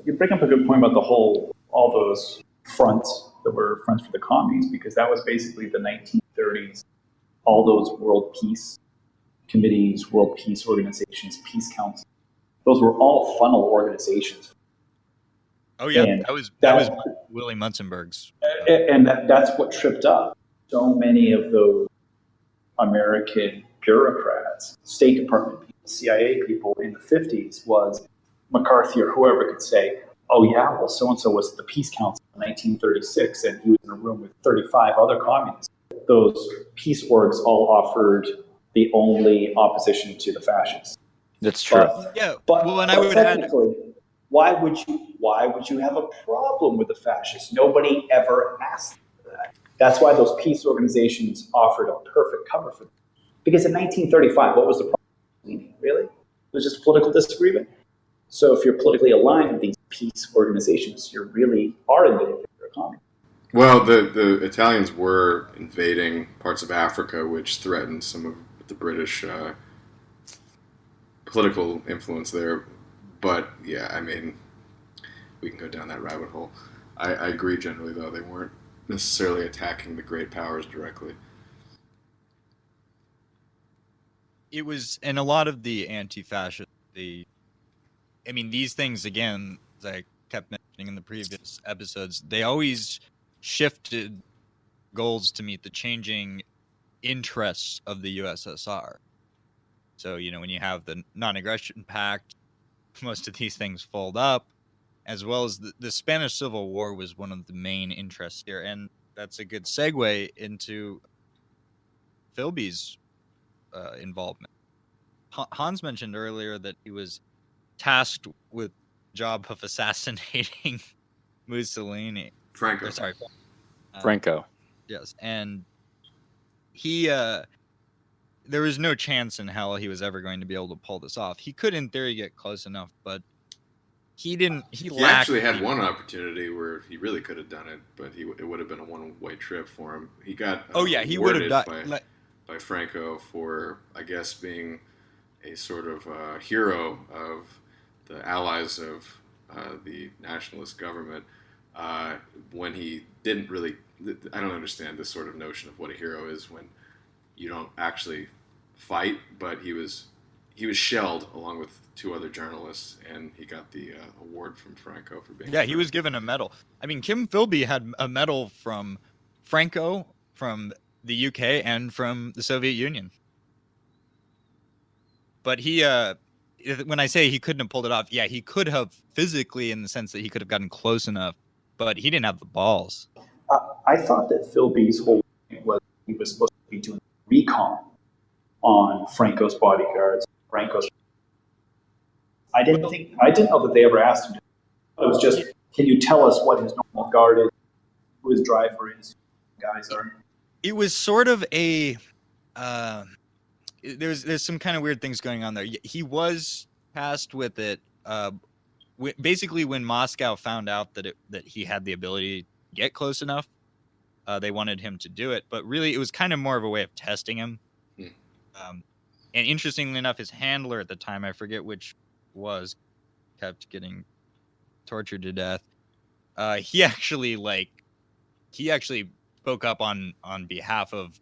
you bring up a good point about all those fronts that were fronts for the commies, because that was basically the 1930s. All those world peace committees, world peace organizations, peace councils, those were all funnel organizations. Oh yeah, and that was Willie Mutzenberg's. And that's what tripped up so many of those American bureaucrats, State Department people, CIA people in the 50s was McCarthy or whoever could say, oh yeah, well so-and-so was at the Peace Council in 1936 and he was in a room with 35 other communists. Those peace orgs all offered the only opposition to the fascists. That's true. But technically, why would you have a problem with the fascists? Nobody ever asked for that. That's why those peace organizations offered a perfect cover for them. Because in 1935, what was the problem? Really? It was just political disagreement. So if you're politically aligned with these peace organizations, you really are invading their economy. Well, the Italians were invading parts of Africa, which threatened some of the British political influence there. But yeah, I mean, we can go down that rabbit hole. I agree generally, though. They weren't necessarily attacking the great powers directly. It was, and a lot of the anti-fascist, these things, again, as I kept mentioning in the previous episodes, they always shifted goals to meet the changing interests of the USSR. So, when you have the non-aggression pact, most of these things fold up, as well as the Spanish Civil War was one of the main interests here. And that's a good segue into Philby's involvement. Hans mentioned earlier that he was tasked with the job of assassinating Mussolini. Franco. Franco. Yes, and he there was no chance in hell he was ever going to be able to pull this off. He could, in theory, get close enough, but he didn't. He actually had one opportunity where he really could have done it, but it would have been a one-way trip for him. He got he would have died by Franco for, I guess, being a sort of hero of the allies of the nationalist government. When he didn't really, I don't understand this sort of notion of what a hero is when you don't actually fight, but he was shelled along with 2 other journalists, and he got the award from Franco for being. Yeah, he was given a medal. I mean, Kim Philby had a medal from Franco, from the UK, and from the Soviet Union. But he, when I say he couldn't have pulled it off, yeah, he could have physically, in the sense that he could have gotten close enough, but he didn't have the balls. I thought that Philby's whole thing was he was supposed to be doing recon on Franco's bodyguards. I didn't know that they ever asked him. It was just, can you tell us what his normal guard is, who his driver is, who guys are? It was sort of a there's some kind of weird things going on there. He was tasked with it. Basically, when Moscow found out that he had the ability to get close enough, they wanted him to do it. But really, it was kind of more of a way of testing him. And interestingly enough, his handler at the time, I forget which was, kept getting tortured to death. He actually spoke up on behalf of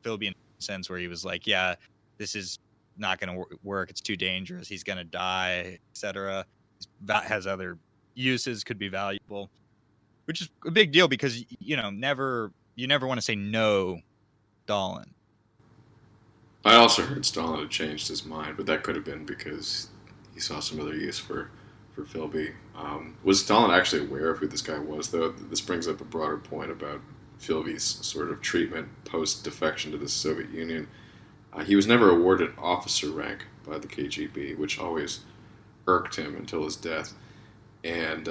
Philby in a sense where he was like, yeah, this is not going to work. It's too dangerous. He's going to die, etc. Has other uses, could be valuable, which is a big deal because, you never want to say no, Stalin. I also heard Stalin had changed his mind, but that could have been because he saw some other use for Philby. Was Stalin actually aware of who this guy was, though? This brings up a broader point about Philby's sort of treatment post-defection to the Soviet Union. He was never awarded officer rank by the KGB, which always irked him until his death. And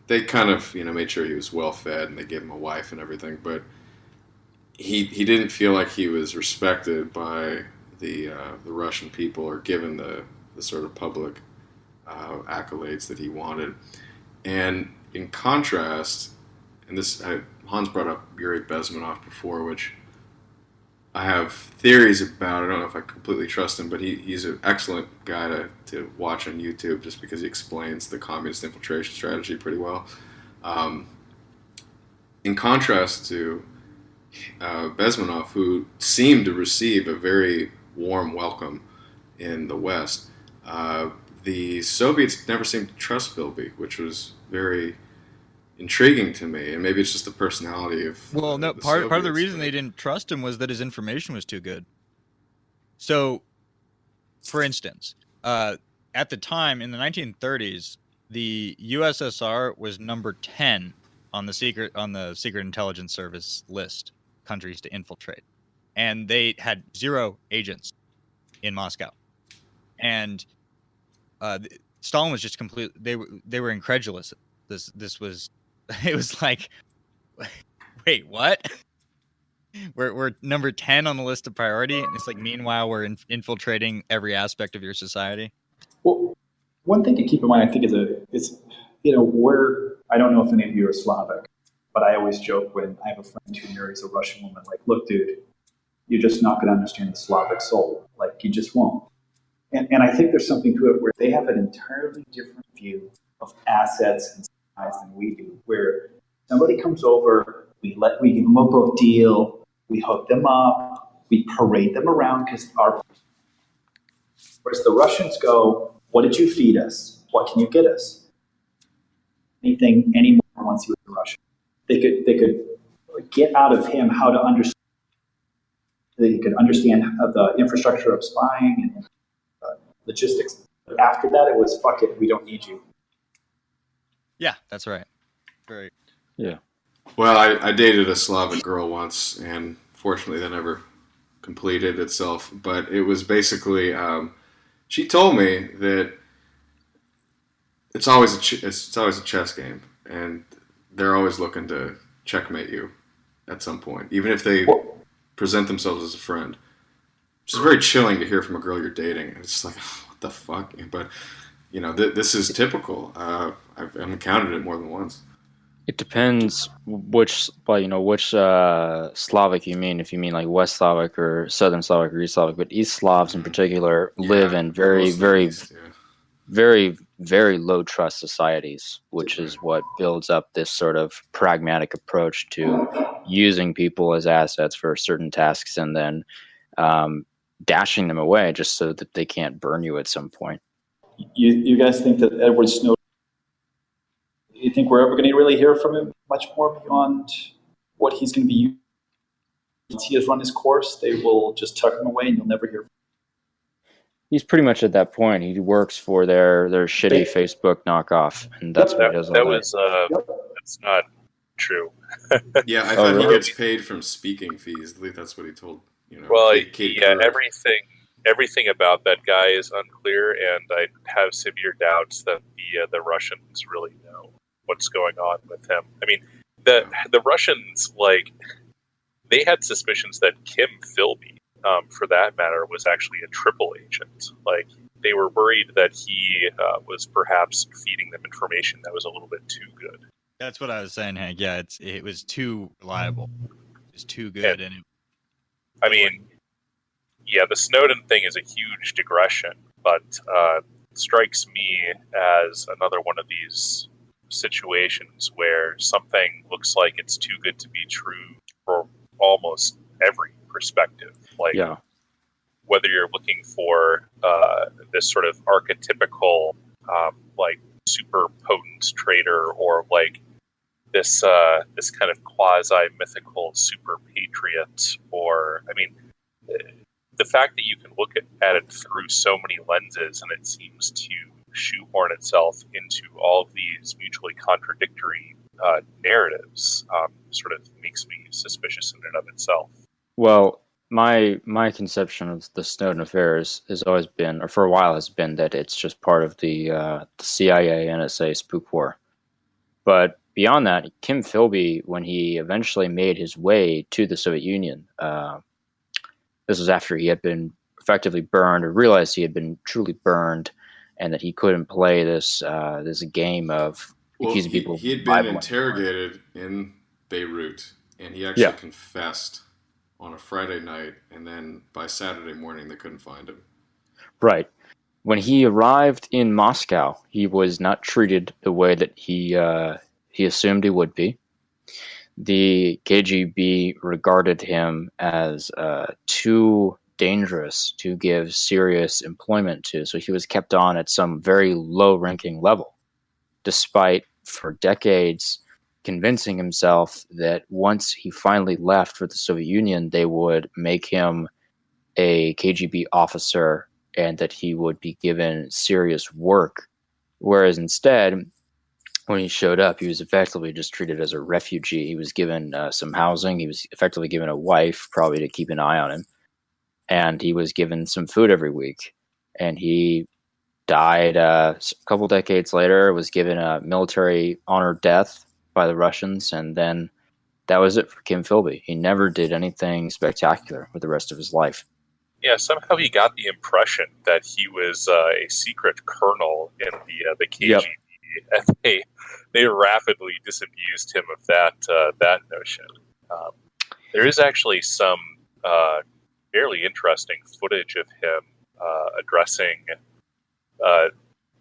they kind of, made sure he was well-fed, and they gave him a wife and everything, but he didn't feel like he was respected by the Russian people or given the sort of public accolades that he wanted. And in contrast, and this Hans brought up Yuri Bezmenov before, which I have theories about. I don't know if I completely trust him, but he's an excellent guy to watch on YouTube just because he explains the communist infiltration strategy pretty well. In contrast to Bezmenov, who seemed to receive a very warm welcome in the West, the Soviets never seemed to trust Philby, which was very intriguing to me, and maybe it's just the personality of. Well, no, part of the reason they didn't trust him was that his information was too good. So, for instance, at the time in the 1930s, the USSR was number 10 on the secret intelligence service list countries to infiltrate, and they had 0 agents in Moscow, and Stalin was just completely. They were incredulous. This was. It was like, wait, what? We're number 10 on the list of priority, and it's like, meanwhile, we're infiltrating every aspect of your society. Well, one thing to keep in mind, I think, is we're. I don't know if any of you are Slavic, but I always joke when I have a friend who marries a Russian woman, like, look, dude, you're just not going to understand the Slavic soul. Like, you just won't. And I think there's something to it where they have an entirely different view of assets and than we do, where somebody comes over, we give them a book deal, we hook them up, we parade them around because whereas the Russians go, what did you feed us? What can you get us? Anything anymore once he was a Russian. They could get out of him how to understand that he could understand the infrastructure of spying and logistics. But after that, it was, fuck it, we don't need you. Yeah, that's right. Very. Yeah. Well, I dated a Slavic girl once, and fortunately that never completed itself. But it was basically, she told me that it's always a chess game, and they're always looking to checkmate you at some point, even if they present themselves as a friend. Which is very chilling to hear from a girl you're dating. It's like, what the fuck? But you know, this is typical. I've encountered it more than once. It depends which Slavic you mean. If you mean like West Slavic or Southern Slavic or East Slavic, but East Slavs in particular live in very, very, very, very low trust societies, which is what builds up this sort of pragmatic approach to using people as assets for certain tasks and then dashing them away just so that they can't burn you at some point. You guys think that Edward Snowden, you think we're ever going to really hear from him much more beyond what he's going to be used? Once he has run his course, they will just tuck him away and you'll never hear from him. He's pretty much at that point. He works for their shitty Facebook knockoff, and that's what he does all day. That's not true. Yeah, I thought he gets paid from speaking fees. I believe that's what he told, Well, Kate yeah, Burke. everything about that guy is unclear, and I have severe doubts that the Russians really know what's going on with him. I mean, the Russians, like, they had suspicions that Kim Philby, for that matter, was actually a triple agent. Like, they were worried that he was perhaps feeding them information that was a little bit too good. That's what I was saying, Hank. Yeah, it was too reliable. It was too good, I mean, yeah, the Snowden thing is a huge digression, but it strikes me as another one of these situations where something looks like it's too good to be true for almost every perspective. Like, whether you're looking for this sort of archetypical, like, super potent traitor, or like this kind of quasi-mythical super patriot, or, I mean, the fact that you can look at it through so many lenses and it seems to shoehorn itself into all of these mutually contradictory narratives sort of makes me suspicious in and of itself. Well, my conception of the Snowden affair has always been, or for a while has been, that it's just part of the CIA NSA spook war. But beyond that, Kim Philby, when he eventually made his way to the Soviet Union, this was after he had been effectively burned, or realized he had been truly burned, and that he couldn't play this game of accusing people. He had been interrogated in Beirut, and he actually confessed on a Friday night, and then by Saturday morning they couldn't find him. Right. When he arrived in Moscow, he was not treated the way that he assumed he would be. The KGB regarded him as too dangerous to give serious employment to, so he was kept on at some very low-ranking level, despite, for decades, convincing himself that once he finally left for the Soviet Union, they would make him a KGB officer and that he would be given serious work. Whereas instead, when he showed up, he was effectively just treated as a refugee. He was given some housing. He was effectively given a wife, probably to keep an eye on him. And he was given some food every week. And he died a couple decades later, was given a military honor death by the Russians. And then that was it for Kim Philby. He never did anything spectacular with the rest of his life. Yeah, somehow he got the impression that he was a secret colonel in the KGB. Yep. And they rapidly disabused him of that notion. There is actually some fairly interesting footage of him addressing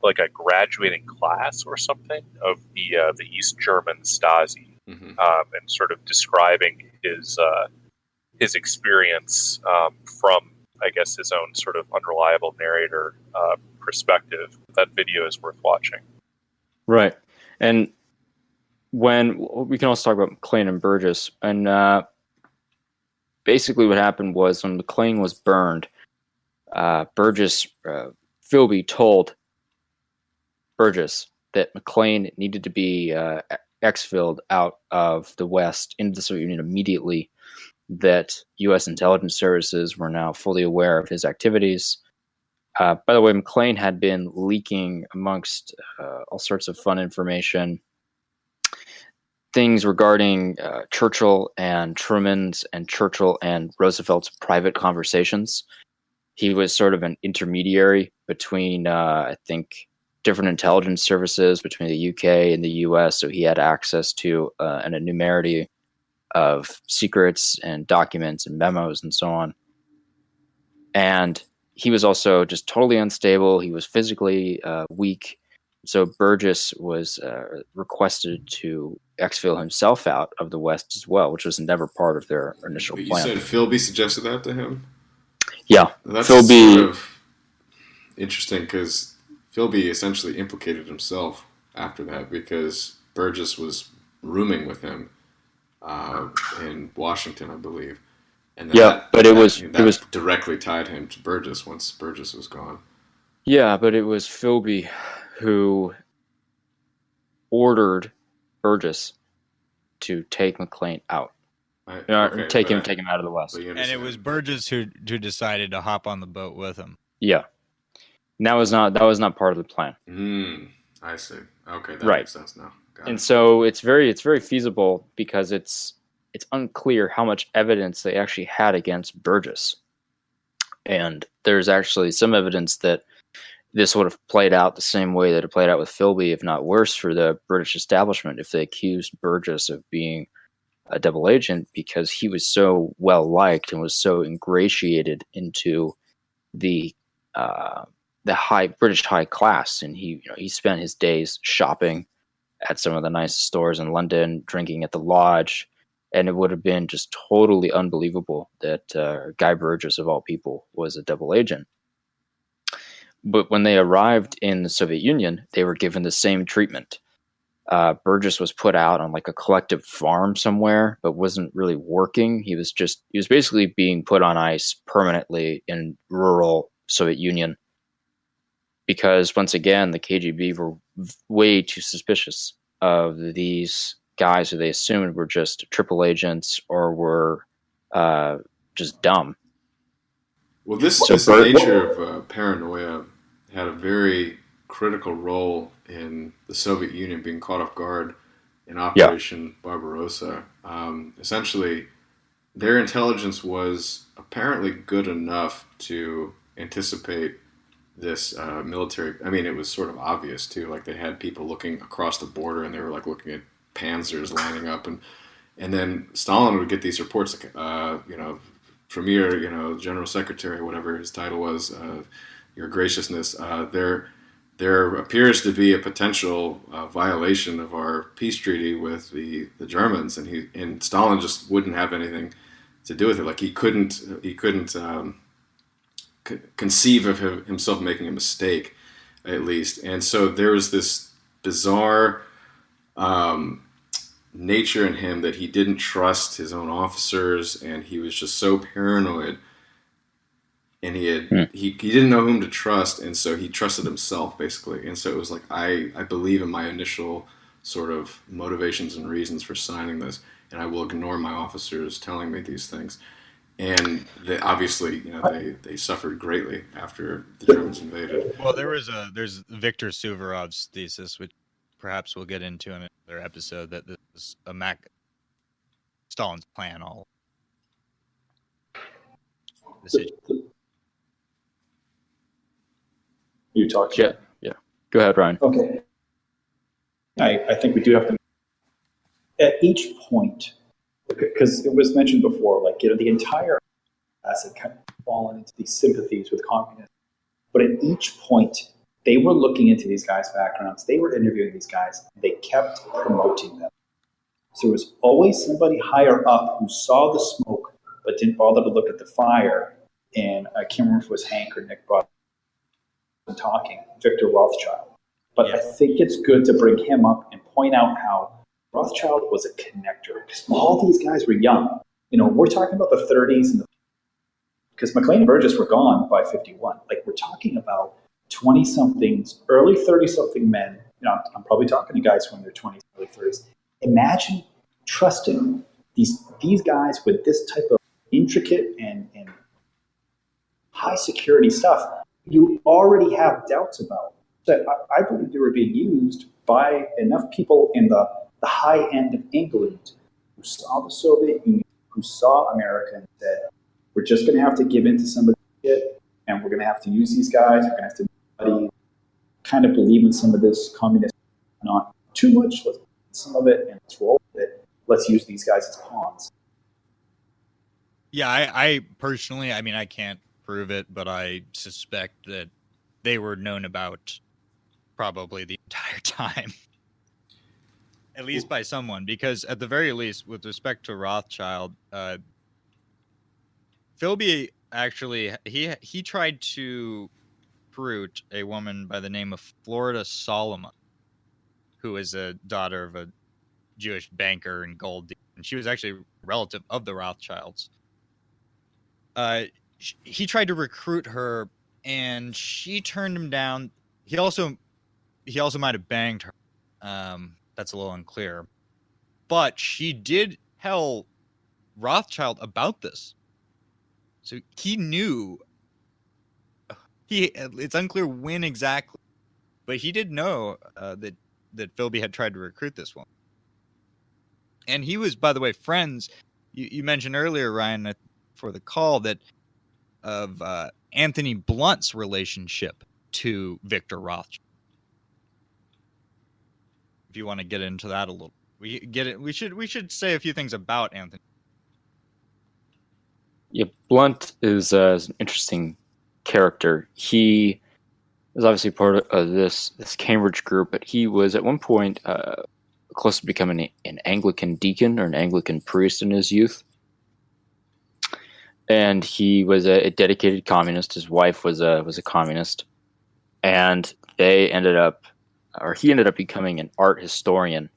like a graduating class or something of the East German Stasi, and sort of describing his experience from, I guess, his own sort of unreliable narrator perspective. That video is worth watching. Right. And when we can also talk about McLean and Burgess, and basically what happened was when McLean was burned, Philby told Burgess that McLean needed to be exfilled out of the West into the Soviet Union immediately, that U.S. intelligence services were now fully aware of his activities. By the way, McLean had been leaking amongst all sorts of fun information, things regarding Churchill and Truman's and Churchill and Roosevelt's private conversations. He was sort of an intermediary between, I think, different intelligence services between the UK and the US, so he had access to an enumerity of secrets and documents and memos and so on. And he was also just totally unstable. He was physically weak. So Burgess was requested to exfil himself out of the West as well, which was never part of their initial plan. You said Philby suggested that to him? Yeah. That's Philby, sort of interesting because Philby essentially implicated himself after that because Burgess was rooming with him in Washington, I believe. And it was directly tied him to Burgess once Burgess was gone. Yeah, but it was Philby who ordered Burgess to take McLean out. Take him out of the West. And it was Burgess who decided to hop on the boat with him. Yeah. And that was not part of the plan. I see. Okay, that right. Makes sense now. Got and it. So it's very feasible because it's unclear how much evidence they actually had against Burgess. And there's actually some evidence that this would have played out the same way that it played out with Philby, if not worse, for the British establishment if they accused Burgess of being a double agent, because he was so well liked and was so ingratiated into the British high class, and he spent his days shopping at some of the nicest stores in London, drinking at the lodge, and it would have been just totally unbelievable that Guy Burgess, of all people, was a double agent. But when they arrived in the Soviet Union, they were given the same treatment. Burgess was put out on like a collective farm somewhere, but wasn't really working. He was basically being put on ice permanently in rural Soviet Union because, once again, the KGB were way too suspicious of these guys who they assumed were just triple agents or were just dumb. Well, this nature of paranoia had a very critical role in the Soviet Union being caught off guard in Operation Barbarossa. Essentially, their intelligence was apparently good enough to anticipate this military. I mean, it was sort of obvious too. Like they had people looking across the border, and they were like looking at panzers lining up, and then Stalin would get these reports, like Premier, General Secretary, whatever his title was, Your Graciousness, there appears to be a potential violation of our peace treaty with the Germans, and Stalin just wouldn't have anything to do with it. Like he couldn't conceive of himself making a mistake, at least. And so there was this bizarre nature in him that he didn't trust his own officers, and he was just so paranoid, and he didn't know whom to trust, and so he trusted himself basically. And so it was like, I believe in my initial sort of motivations and reasons for signing this, and I will ignore my officers telling me these things. And they obviously, they suffered greatly after the Germans invaded. Well, there's Viktor Suvorov's thesis, which perhaps we'll get into in another episode, that this is Stalin's plan all. You talk. Yeah. Go ahead, Ryan. Okay. I think we do have to, at each point, because it was mentioned before, like, the entire class had kind of fallen into these sympathies with communism. But at each point, they were looking into these guys' backgrounds. They were interviewing these guys. They kept promoting them. So there was always somebody higher up who saw the smoke but didn't bother to look at the fire. And I can't remember if it was Hank or Nick brought talking, Victor Rothschild. But I think it's good to bring him up and point out how Rothschild was a connector, because all these guys were young. we're talking about the 30s, because McLean and Burgess were gone by 51. Like, we're talking about 20-somethings, early 30-something men. I'm probably talking to guys when they're 20s, early 30s. Imagine trusting these guys with this type of intricate and high security stuff you already have doubts about. That I believe they were being used by enough people in the high end of England who saw the Soviet Union, who saw America, and said, we're just going to have to give in to some of this shit, and we're going to have to use these guys. We're going to have to kind of believe in some of this communist, not too much. Let's some of it and let's roll with it. Let's use these guys as pawns. Yeah, I personally, I mean, I can't prove it, but I suspect that they were known about probably the entire time. At least by someone, because at the very least, with respect to Rothschild, Philby actually, he tried to recruit a woman by the name of Florida Solomon, who is a daughter of a Jewish banker and gold dealer, and she was actually a relative of the Rothschilds. He tried to recruit her, and she turned him down. He also might have banged her. That's a little unclear. But she did tell Rothschild about this. So he knew. It's unclear when exactly, but he did know that Philby had tried to recruit this woman. And he was, by the way, friends. You mentioned earlier, Ryan, for the call, that of Anthony Blunt's relationship to Victor Rothschild. If you want to get into that a little, we should say a few things about Anthony. Yeah, Blunt is an interesting character. He was obviously part of this Cambridge group, but he was at one point close to becoming an Anglican deacon or an Anglican priest in his youth. And he was a dedicated communist. His wife was a communist, and he ended up becoming an art historian,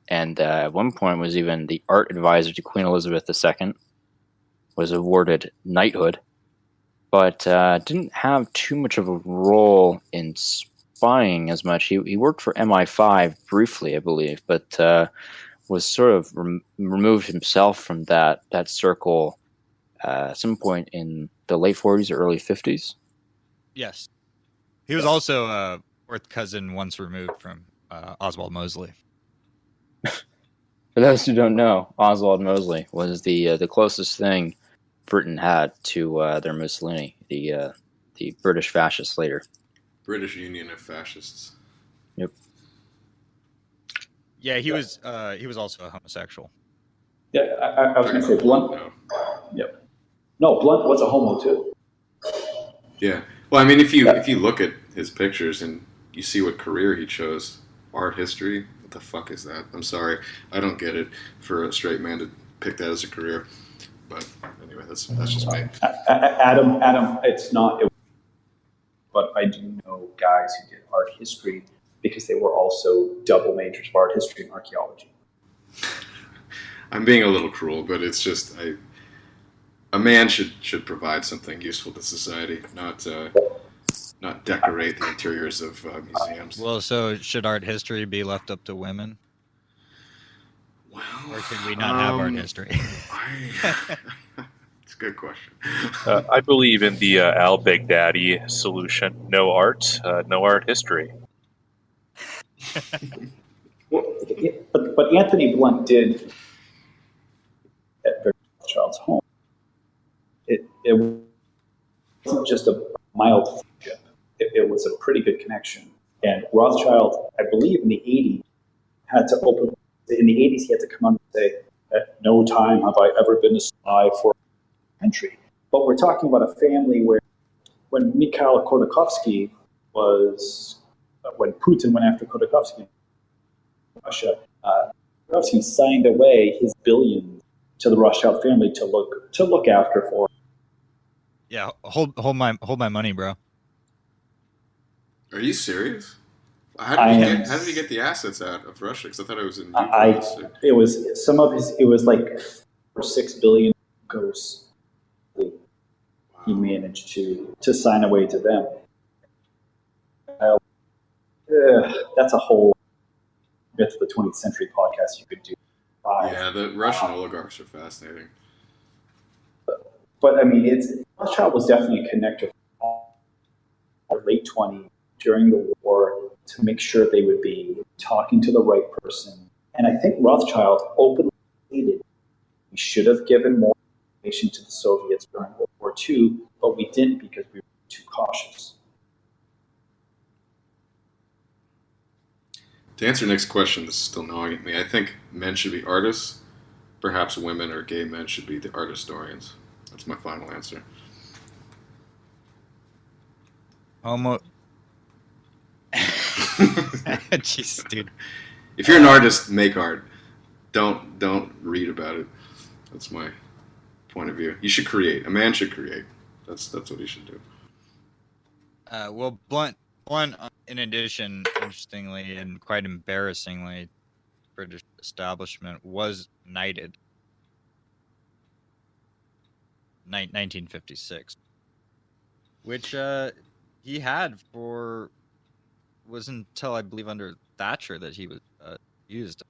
and at one point was even the art advisor to Queen Elizabeth II. Was awarded knighthood, but didn't have too much of a role in spying as much. He worked for MI5 briefly, I believe, but was sort of removed himself from that circle at some point in the late 40s or early 50s. Yes. He was also a fourth cousin once removed from Oswald Mosley. For those who don't know, Oswald Mosley was the closest thing Britain had to their Mussolini, the British fascist leader. British Union of Fascists. Yep. Yeah, he was also a homosexual. Yeah, I was going to say Blunt. No. Yep. No, Blunt was a homo too. Yeah. Well, I mean, if you look at his pictures and you see what career he chose, art history, what the fuck is that? I'm sorry, I don't get it for a straight man to pick that as a career. But anyway, that's just me. Adam, it's not. But I do know guys who did art history because they were also double majors of art history and archaeology. I'm being a little cruel, but it's just a man should provide something useful to society, not decorate the interiors of museums. Well, so should art history be left up to women? Well, or should we not have art history? It's a good question. I believe in the al-Baghdadi solution: no art, no art history. Well, but Anthony Blunt did at Rothschild's home. It wasn't just a mild friendship. It was a pretty good connection. And Rothschild, I believe, in the 80s, he had to come out and say, at no time have I ever been a spy for a country. But we're talking about a family where when Mikhail Khodorkovsky when Putin went after Khodorkovsky in Russia, Khodorkovsky signed away his billions to the Rothschild family to look after for. Yeah, hold my money, bro. Are you serious? How did he get the assets out of Russia? Because I thought it was in. It was some of his. It was like $6 billion ghosts. He managed to sign away to them. That's a whole bit of the 20th century podcast you could do. Yeah, the Russian oligarchs are fascinating. But I mean, Rothschild was definitely a connector for late 20s during the war to make sure they would be talking to the right person. And I think Rothschild openly stated we should have given more information to the Soviets during World War II, but we didn't because we were too cautious. To answer Nick's question, this is still gnawing at me. I think men should be artists. Perhaps women or gay men should be the art historians. That's my final answer. Jeez, dude. If you're an artist, make art. Don't read about it. That's my point of view. You should create. A man should create. That's what he should do. Well, Blunt, in addition, interestingly and quite embarrassingly, British establishment was knighted 1956, which he had was until I believe under Thatcher that he was used.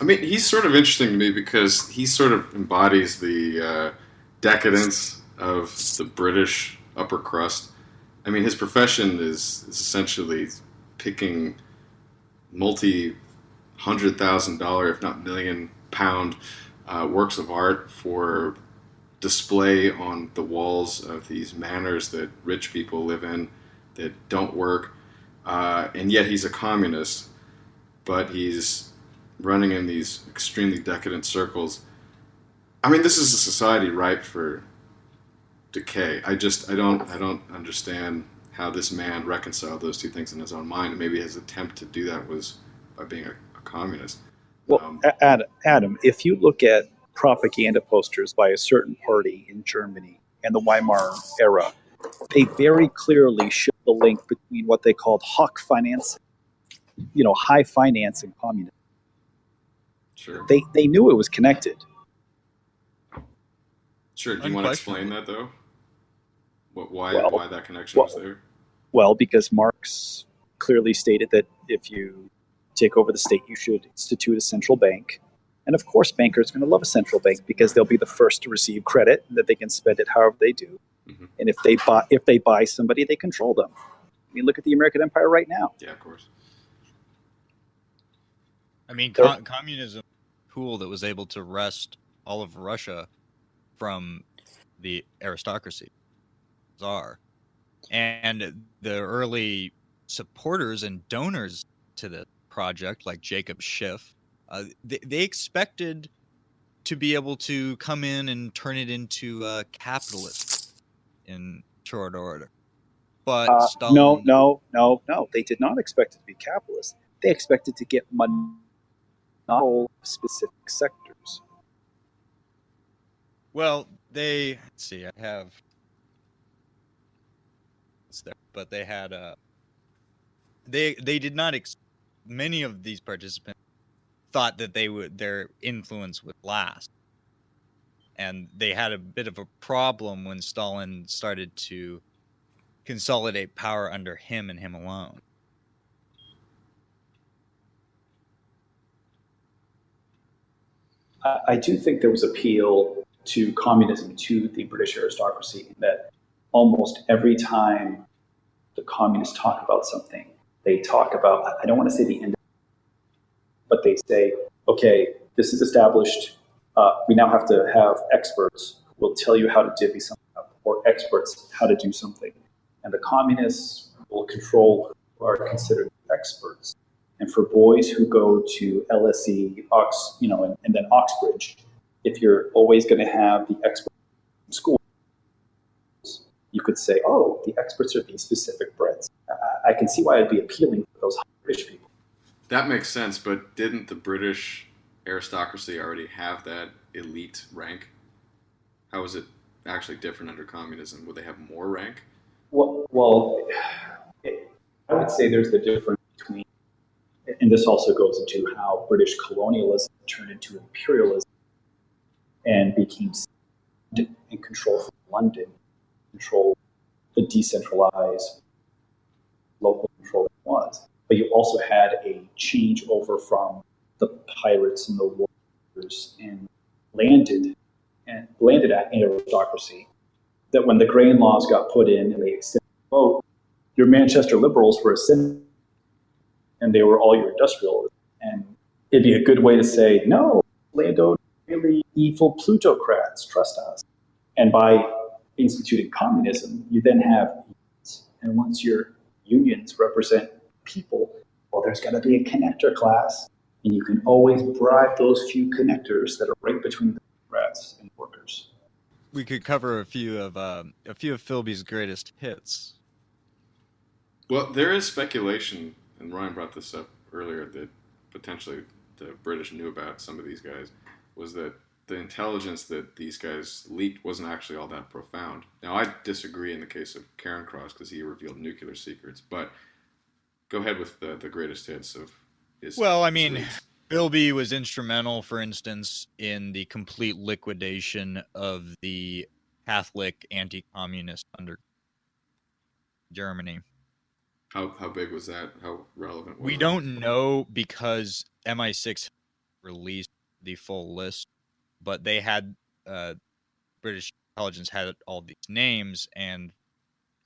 I mean, he's sort of interesting to me because he sort of embodies the decadence of the British upper crust. I mean, his profession is essentially picking multi-$100,000, if not million-pound works of art for display on the walls of these manors that rich people live in that don't work. And yet he's a communist, but he's running in these extremely decadent circles. I mean, this is a society ripe for decay. I don't understand how this man reconciled those two things in his own mind. And maybe his attempt to do that was by being a communist. Well, Adam, if you look at propaganda posters by a certain party in Germany and the Weimar era, they very clearly show the link between what they called Hoch financing, high finance and communism. Sure. They knew it was connected. Sure. Do you want to explain that, though? Why that connection was there? Well, because Marx clearly stated that if you take over the state, you should institute a central bank. And of course, bankers are going to love a central bank because they'll be the first to receive credit and that they can spend it however they do. Mm-hmm. And if they buy somebody, they control them. I mean, look at the American Empire right now. Yeah, of course. I mean, communism tool that was able to wrest all of Russia from the aristocracy, czar, and the early supporters and donors to the project, like Jacob Schiff, they expected to be able to come in and turn it into capitalism in short order. But Stalin... No. They did not expect it to be capitalist. They expected to get money on specific sectors. Well, let's see, I have it's there, but they had they did not many of these participants thought that their influence would last. And they had a bit of a problem when Stalin started to consolidate power under him and him alone. I do think there was appeal to communism to the British aristocracy in that almost every time the communists talk about something, they talk about, I don't want to say the end, but they say, okay, this is established. We now have to have experts who will tell you how to divvy something up, or experts how to do something. And the communists will control who are considered experts. And for boys who go to LSE, and then Oxbridge, if you're always going to have the experts in schools, you could say, oh, the experts are these specific Brits. I can see why it'd be appealing for those British people. That makes sense, but didn't the British aristocracy already have that elite rank? How is it actually different under communism? Would they have more rank? Well, I would say there's the difference between, and this also goes into how British colonialism turned into imperialism. and became in control from London, control the decentralized local control that it was. But you also had a change over from the pirates and the warriors and landed at aristocracy. That when the grain laws got put in and they extended the vote, your Manchester Liberals were ascending, and they were all your industrialists. And it'd be a good way to say, no, landowners are really evil plutocrats, trust us. And by instituting communism, you then have unions. And once your unions represent people, well, there's got to be a connector class, and you can always bribe those few connectors that are right between the bureaucrats and workers. We could cover a few of Philby's greatest hits. Well, there is speculation, and Ryan brought this up earlier, that potentially the British knew about some of these guys, was that the intelligence that these guys leaked wasn't actually all that profound. Now, I disagree in the case of Cairncross because he revealed nuclear secrets, but go ahead with the greatest hits of his. Well, I mean, Philby was instrumental, for instance, in the complete liquidation of the Catholic anti-communist under Germany. How big was that? How relevant was it? We don't know because MI6 released the full list, but they had British intelligence had all these names, and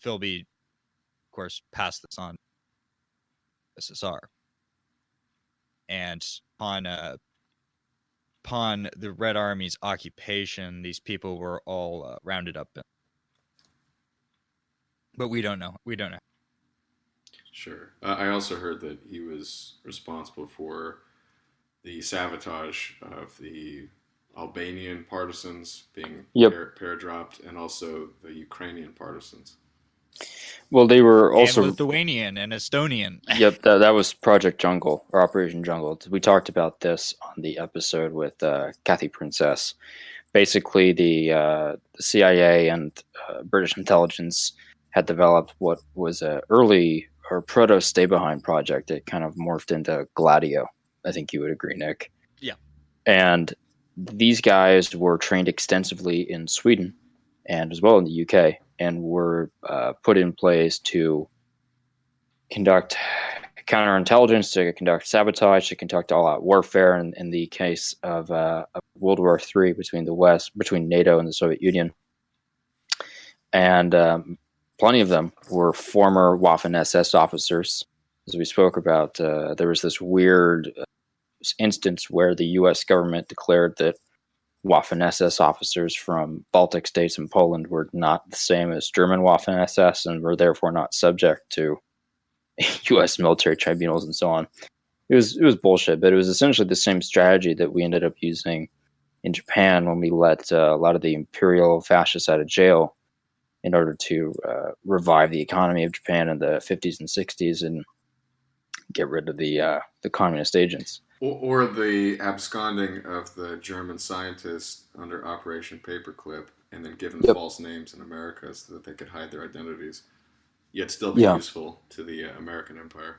Philby, of course, passed this on to USSR. And upon the Red Army's occupation, these people were all rounded up. But we don't know. We don't know. Sure. I also heard that he was responsible for the sabotage of the Albanian partisans being pair-dropped, and also the Ukrainian partisans. Well, they were also and Lithuanian and Estonian. Yep, that was Project Jungle or Operation Jungle. We talked about this on the episode with Kathy Princess. Basically, the CIA and British intelligence had developed what was an early or proto Stay Behind project. It kind of morphed into Gladio. I think you would agree, Nick. Yeah. And these guys were trained extensively in Sweden and as well in the UK, and were put in place to conduct counterintelligence, to conduct sabotage, to conduct all-out warfare. In the case of World War III between NATO and the Soviet Union, and plenty of them were former Waffen-SS officers. As we spoke about, there was this weird instance where the U.S. government declared that Waffen-SS officers from Baltic states and Poland were not the same as German Waffen-SS and were therefore not subject to U.S. military tribunals and so on. It was bullshit, but it was essentially the same strategy that we ended up using in Japan when we let a lot of the imperial fascists out of jail in order to revive the economy of Japan in the 50s and 60s and get rid of the communist agents. Or the absconding of the German scientists under Operation Paperclip and then given false names in America so that they could hide their identities, yet still be useful to the American empire.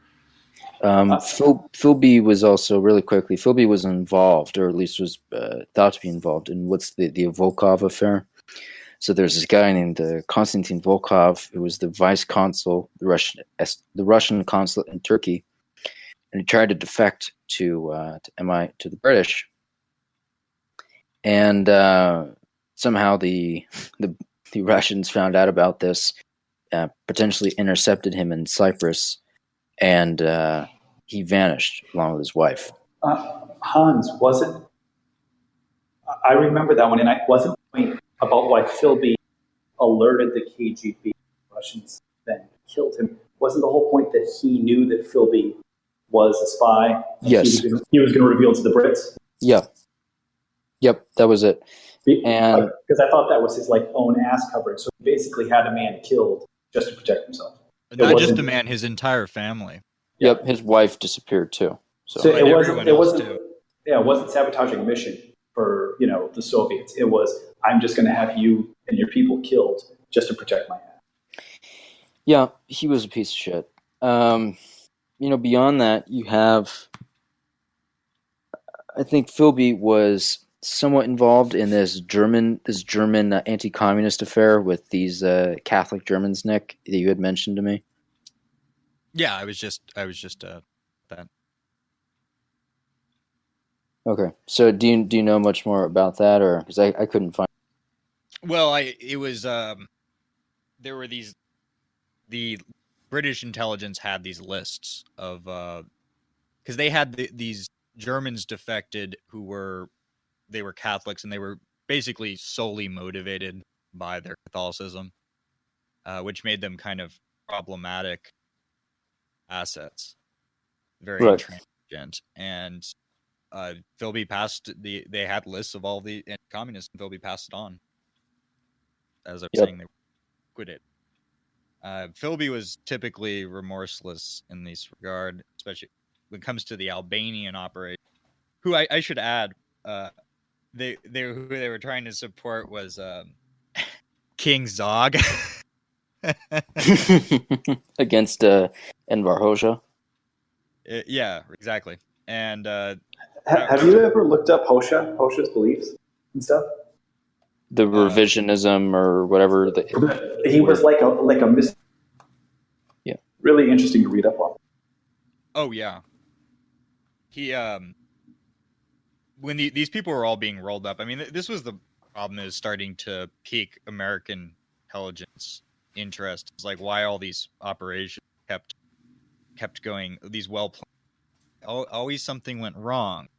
Philby was also, really quickly, Philby was involved, or at least was thought to be involved in what's the Volkov affair. So there's this guy named Konstantin Volkov, who was the vice consul, the Russian consulate in Turkey, and he tried to defect to the British, and somehow the Russians found out about this, potentially intercepted him in Cyprus, and he vanished along with his wife. Hans, wasn't I remember that one, and I wasn't about why Philby alerted the KGB Russians then killed him. Wasn't the whole point that he knew that Philby was a spy? Yes. He was going to reveal to the Brits? Yeah. Yep, that was it. And because I thought that was his own ass covering. So he basically had a man killed just to protect himself. Not just a man, his entire family. Yep, his wife disappeared too. So it wasn't sabotaging a mission for the Soviets. It was, I'm just going to have you and your people killed just to protect my ass. Yeah, he was a piece of shit. Beyond that, you have, I think Philby was somewhat involved in this German anti-communist affair with these Catholic Germans, Nick, that you had mentioned to me? Yeah, I was just that. Okay, so do you know much more about that, or because I couldn't find? Well, there were the British intelligence had these lists of because they had these Germans defected who were Catholics, and they were basically solely motivated by their Catholicism, which made them kind of problematic assets, very Right. intransigent. And Philby passed they had lists of all the communists, and Philby passed it on. As I was saying, they quit it. Philby was typically remorseless in this regard, especially when it comes to the Albanian operation. Who I should add, who they were trying to support was King Zog against Enver Hoxha. Yeah, exactly. And have you ever looked up Hoxha's beliefs and stuff? The revisionism or whatever. He was like a mystery. Yeah, really interesting to read up on. Oh yeah, he when these people were all being rolled up. I mean, this was the problem, is starting to pique American intelligence interest. It's like why all these operations kept going. These always something went wrong,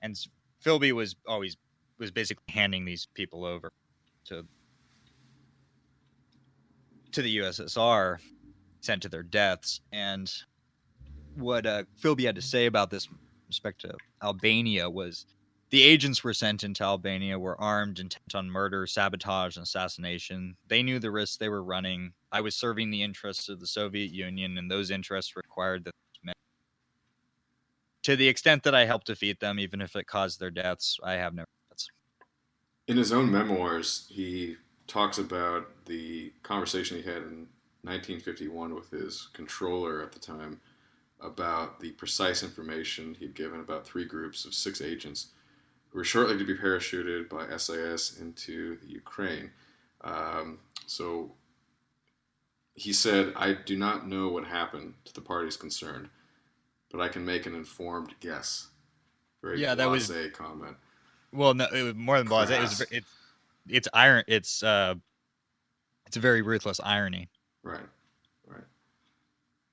and Philby was basically handing these people over to the USSR, sent to their deaths. And what Philby had to say about this with respect to Albania was the agents were sent into Albania were armed, intent on murder, sabotage, and assassination. They knew the risks they were running. I was serving the interests of the Soviet Union, and those interests required that to the extent that I helped defeat them, even if it caused their deaths, I have no regrets. In his own memoirs, he talks about the conversation he had in 1951 with his controller at the time about the precise information he'd given about 3 groups of 6 agents who were shortly to be parachuted by SAS into the Ukraine. So he said, "I do not know what happened to the parties concerned, but I can make an informed guess." Very blasé comment. Well, no, it was more than blasé. It's iron. It's a very ruthless irony. Right.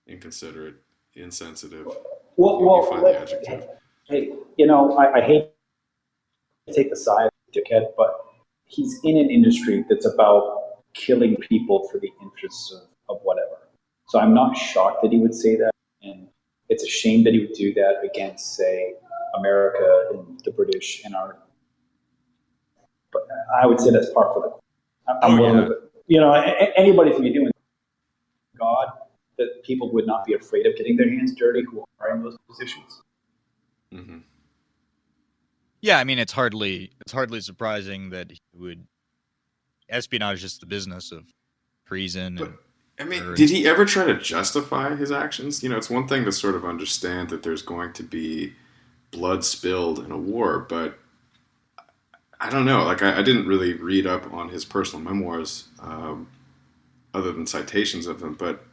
Inconsiderate, insensitive. Well, you find the adjective. Hey, I hate to take the side of the dickhead, but he's in an industry that's about killing people for the interests of whatever. So I'm not shocked that he would say that, and it's a shame that he would do that against, say, America and the British and our. But I would say that's par for the. I'm willing to, anybody can be doing. God, that people would not be afraid of getting their hands dirty who are in those positions. Mm-hmm. Yeah, I mean, it's hardly surprising that he would. Espionage is the business of treason. But, did he ever try to justify his actions? It's one thing to sort of understand that there's going to be blood spilled in a war, but I don't know. Like, I didn't really read up on his personal memoirs, other than citations of them. But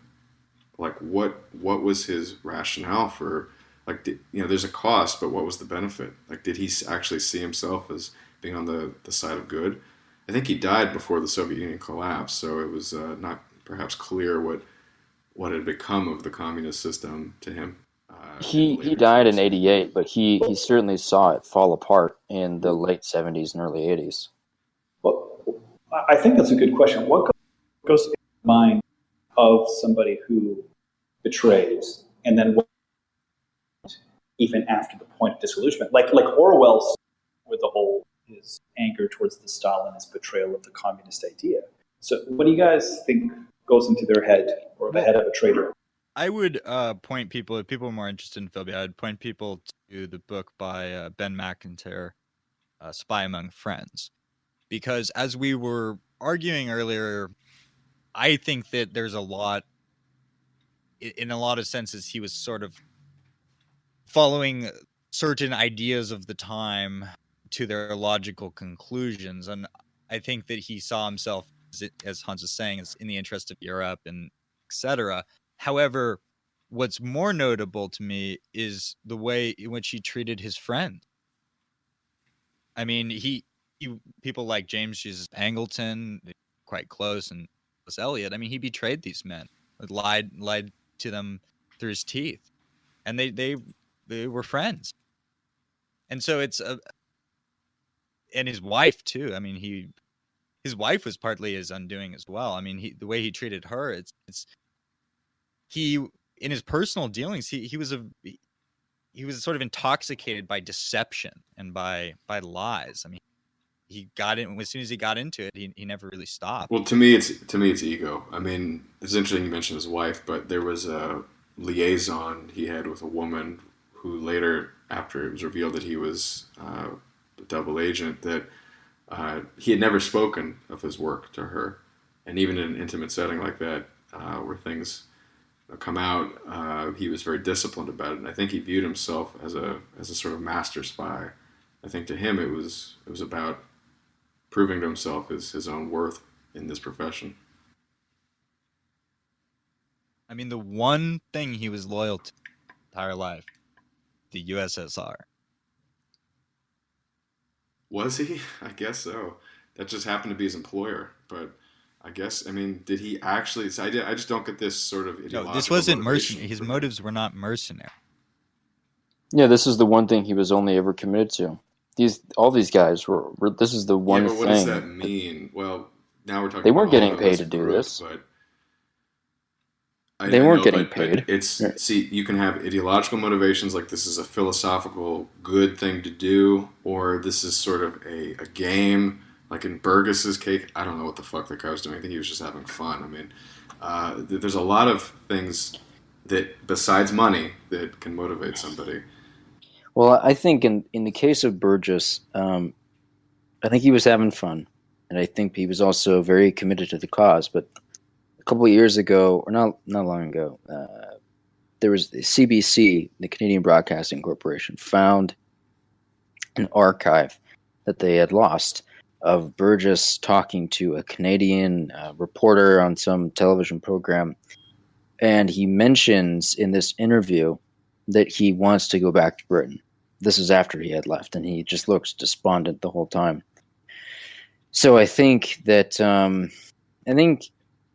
like, what was his rationale for? Like, there's a cost, but what was the benefit? Like, did he actually see himself as being on the side of good? I think he died before the Soviet Union collapsed, so it was not perhaps clear what had become of the communist system to him. He died in 1988, but he certainly saw it fall apart in the late 1970s and early 1980s. Well, I think that's a good question. What goes in the mind of somebody who betrays, and then even after the point of disillusionment, like Orwell's with the whole his anger towards the Stalinist betrayal of the communist idea. So what do you guys think goes into their head or the head of a traitor? I would point people, if people are more interested in Philby, I would point people to the book by Ben McIntyre, Spy Among Friends. Because as we were arguing earlier, I think that there's a lot, in a lot of senses, he was sort of following certain ideas of the time to their logical conclusions. And I think that he saw himself, as Hans was saying, as in the interest of Europe and etc. However, what's more notable to me is the way in which he treated his friend. I mean, he people like James Jesus Angleton, quite close, and Eliot. I mean, he betrayed these men, lied to them through his teeth, and they were friends. And so it's and his wife too. I mean, his wife was partly his undoing as well. I mean, the way he treated her, in his personal dealings, he was sort of intoxicated by deception and by lies. I mean, he got in as soon as he got into it. He never really stopped. Well, to me, it's ego. I mean, it's interesting you mentioned his wife, but there was a liaison he had with a woman who later, after it was revealed that he was a double agent, that he had never spoken of his work to her, and even in an intimate setting like that, where things come out, he was very disciplined about it. And I think he viewed himself as a sort of master spy. I think to him it was about proving to himself his own worth in this profession. I mean, the one thing he was loyal to his entire life, the USSR. Was he? I guess so. That just happened to be his employer, but I guess, I mean, did he actually? So I just don't get this sort of ideological. No, this wasn't mercenary. His motives were not mercenary. Yeah, this is the one thing he was only ever committed to. All these guys were. This is the one thing. What does that mean? Well, now we're talking. They weren't getting paid to do this. But they weren't getting paid. But see, you can have ideological motivations, like this is a philosophical good thing to do, or this is sort of a game. Like in Burgess's case, I don't know what the fuck that guy was doing. I think he was just having fun. I mean, there's a lot of things that, besides money, that can motivate somebody. Well, I think in the case of Burgess, I think he was having fun, and I think he was also very committed to the cause. But a couple of years ago, or not long ago, there was the CBC, the Canadian Broadcasting Corporation, found an archive that they had lost of Burgess talking to a Canadian reporter on some television program. And he mentions in this interview that he wants to go back to Britain. This is after he had left, and he just looks despondent the whole time. So I think that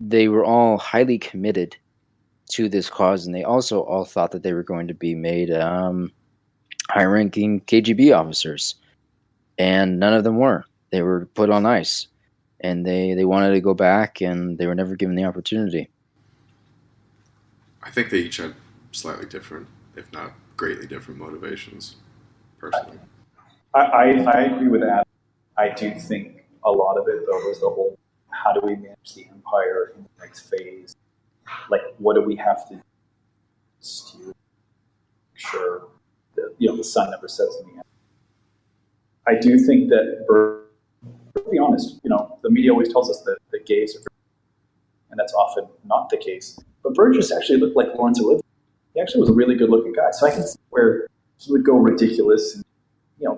they were all highly committed to this cause, and they also all thought that they were going to be made high-ranking KGB officers, and none of them were. They were put on ice, and they wanted to go back, and they were never given the opportunity. I think they each had slightly different, if not greatly different, motivations, personally. I agree with that. I do think a lot of it, though, was the whole, how do we manage the empire in the next phase? Like, what do we have to do to make sure that, the sun never sets in the end? I do think that, to be honest, the media always tells us that the gays are, and that's often not the case. But Burgess actually looked like Laurence Olivier. He actually was a really good-looking guy. So I can see where he would go ridiculous and,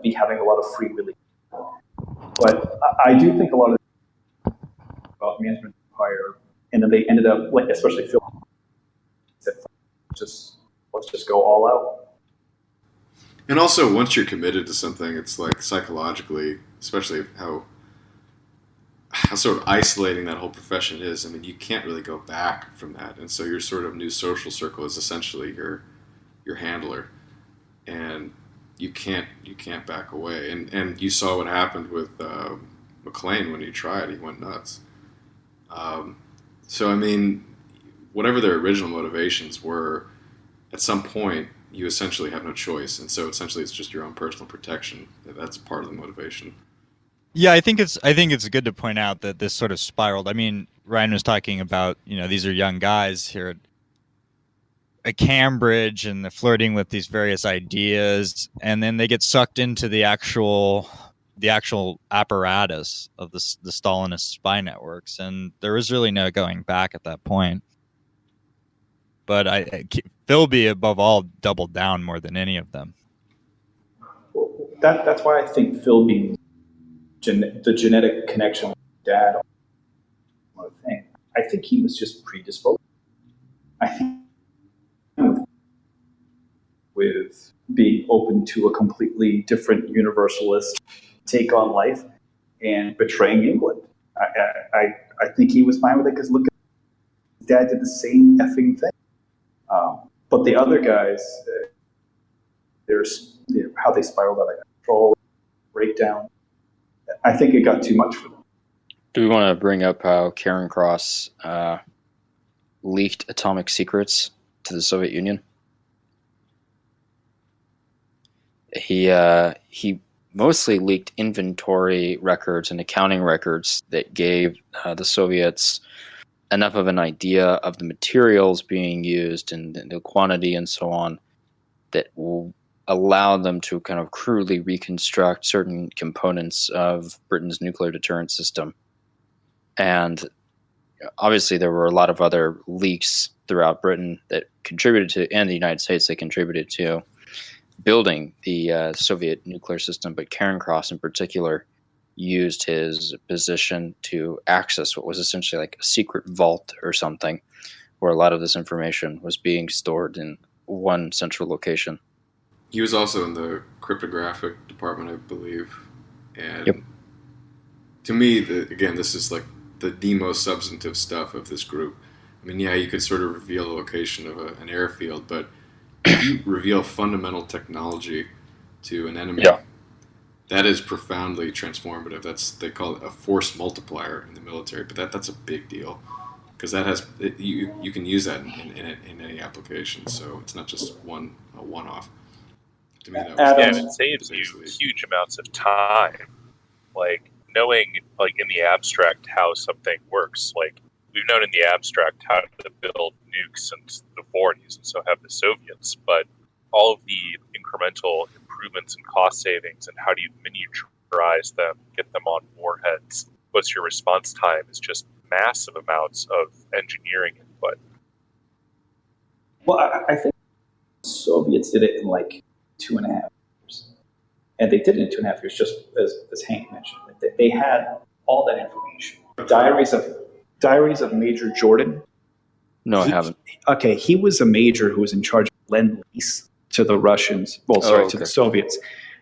be having a lot of free willy. But I do think a lot of about management empire, and then they ended up, like, especially Phil, said, let's just go all out. And also, once you're committed to something, it's like psychologically, especially how sort of isolating that whole profession is. I mean, you can't really go back from that, and so your sort of new social circle is essentially your handler, and you can't back away. And you saw what happened with McLean when he tried; he went nuts. So I mean, whatever their original motivations were, at some point you essentially have no choice, and so essentially it's just your own personal protection. That's part of the motivation. Yeah, I think it's good to point out that this sort of spiraled. I mean, Ryan was talking about, these are young guys here at Cambridge, and they're flirting with these various ideas, and then they get sucked into the actual apparatus of the Stalinist spy networks, and there was really no going back at that point. But Philby, above all, doubled down more than any of them. that's why I think Phil being the genetic connection with dad, thing. I think he was just predisposed. I think with being open to a completely different universalist take on life and betraying England. I think he was fine with it because look, his dad did the same effing thing. But the other guys, there's how they spiraled out of control, breakdown. I think it got too much for them. Do we want to bring up how Karen Cross leaked atomic secrets to the Soviet Union? He mostly leaked inventory records and accounting records that gave the Soviets enough of an idea of the materials being used and the quantity and so on that will allow them to kind of crudely reconstruct certain components of Britain's nuclear deterrent system. And obviously there were a lot of other leaks throughout Britain that contributed to, and the United States that contributed to building the Soviet nuclear system, but Karen Cross in particular used his position to access what was essentially like a secret vault or something, where a lot of this information was being stored in one central location. He was also in the cryptographic department, I believe. And yep. To me, again, this is like the most substantive stuff of this group. I mean, yeah, you could sort of reveal the location of an airfield, but if you reveal fundamental technology to an enemy, that is profoundly transformative. They call it a force multiplier in the military, but that's a big deal because that has you can use that in any application. So it's not just a one-off. To me, that was and it saves you huge amounts of time, like knowing, like in the abstract, how something works. Like we've known in the abstract how to build nukes since the 40s, and so have the Soviets. But all of the incremental improvements and cost savings, and how do you miniaturize them, get them on warheads? What's your response time? Is just massive amounts of engineering input. Well, I think the Soviets did it in like 2.5 years, and they did it in 2.5 years, just as Hank mentioned. They had all that information. Diaries of Major Jordan. No, I haven't. Okay, he was a major who was in charge of Lend-Lease to the Russians. Well, to the Soviets,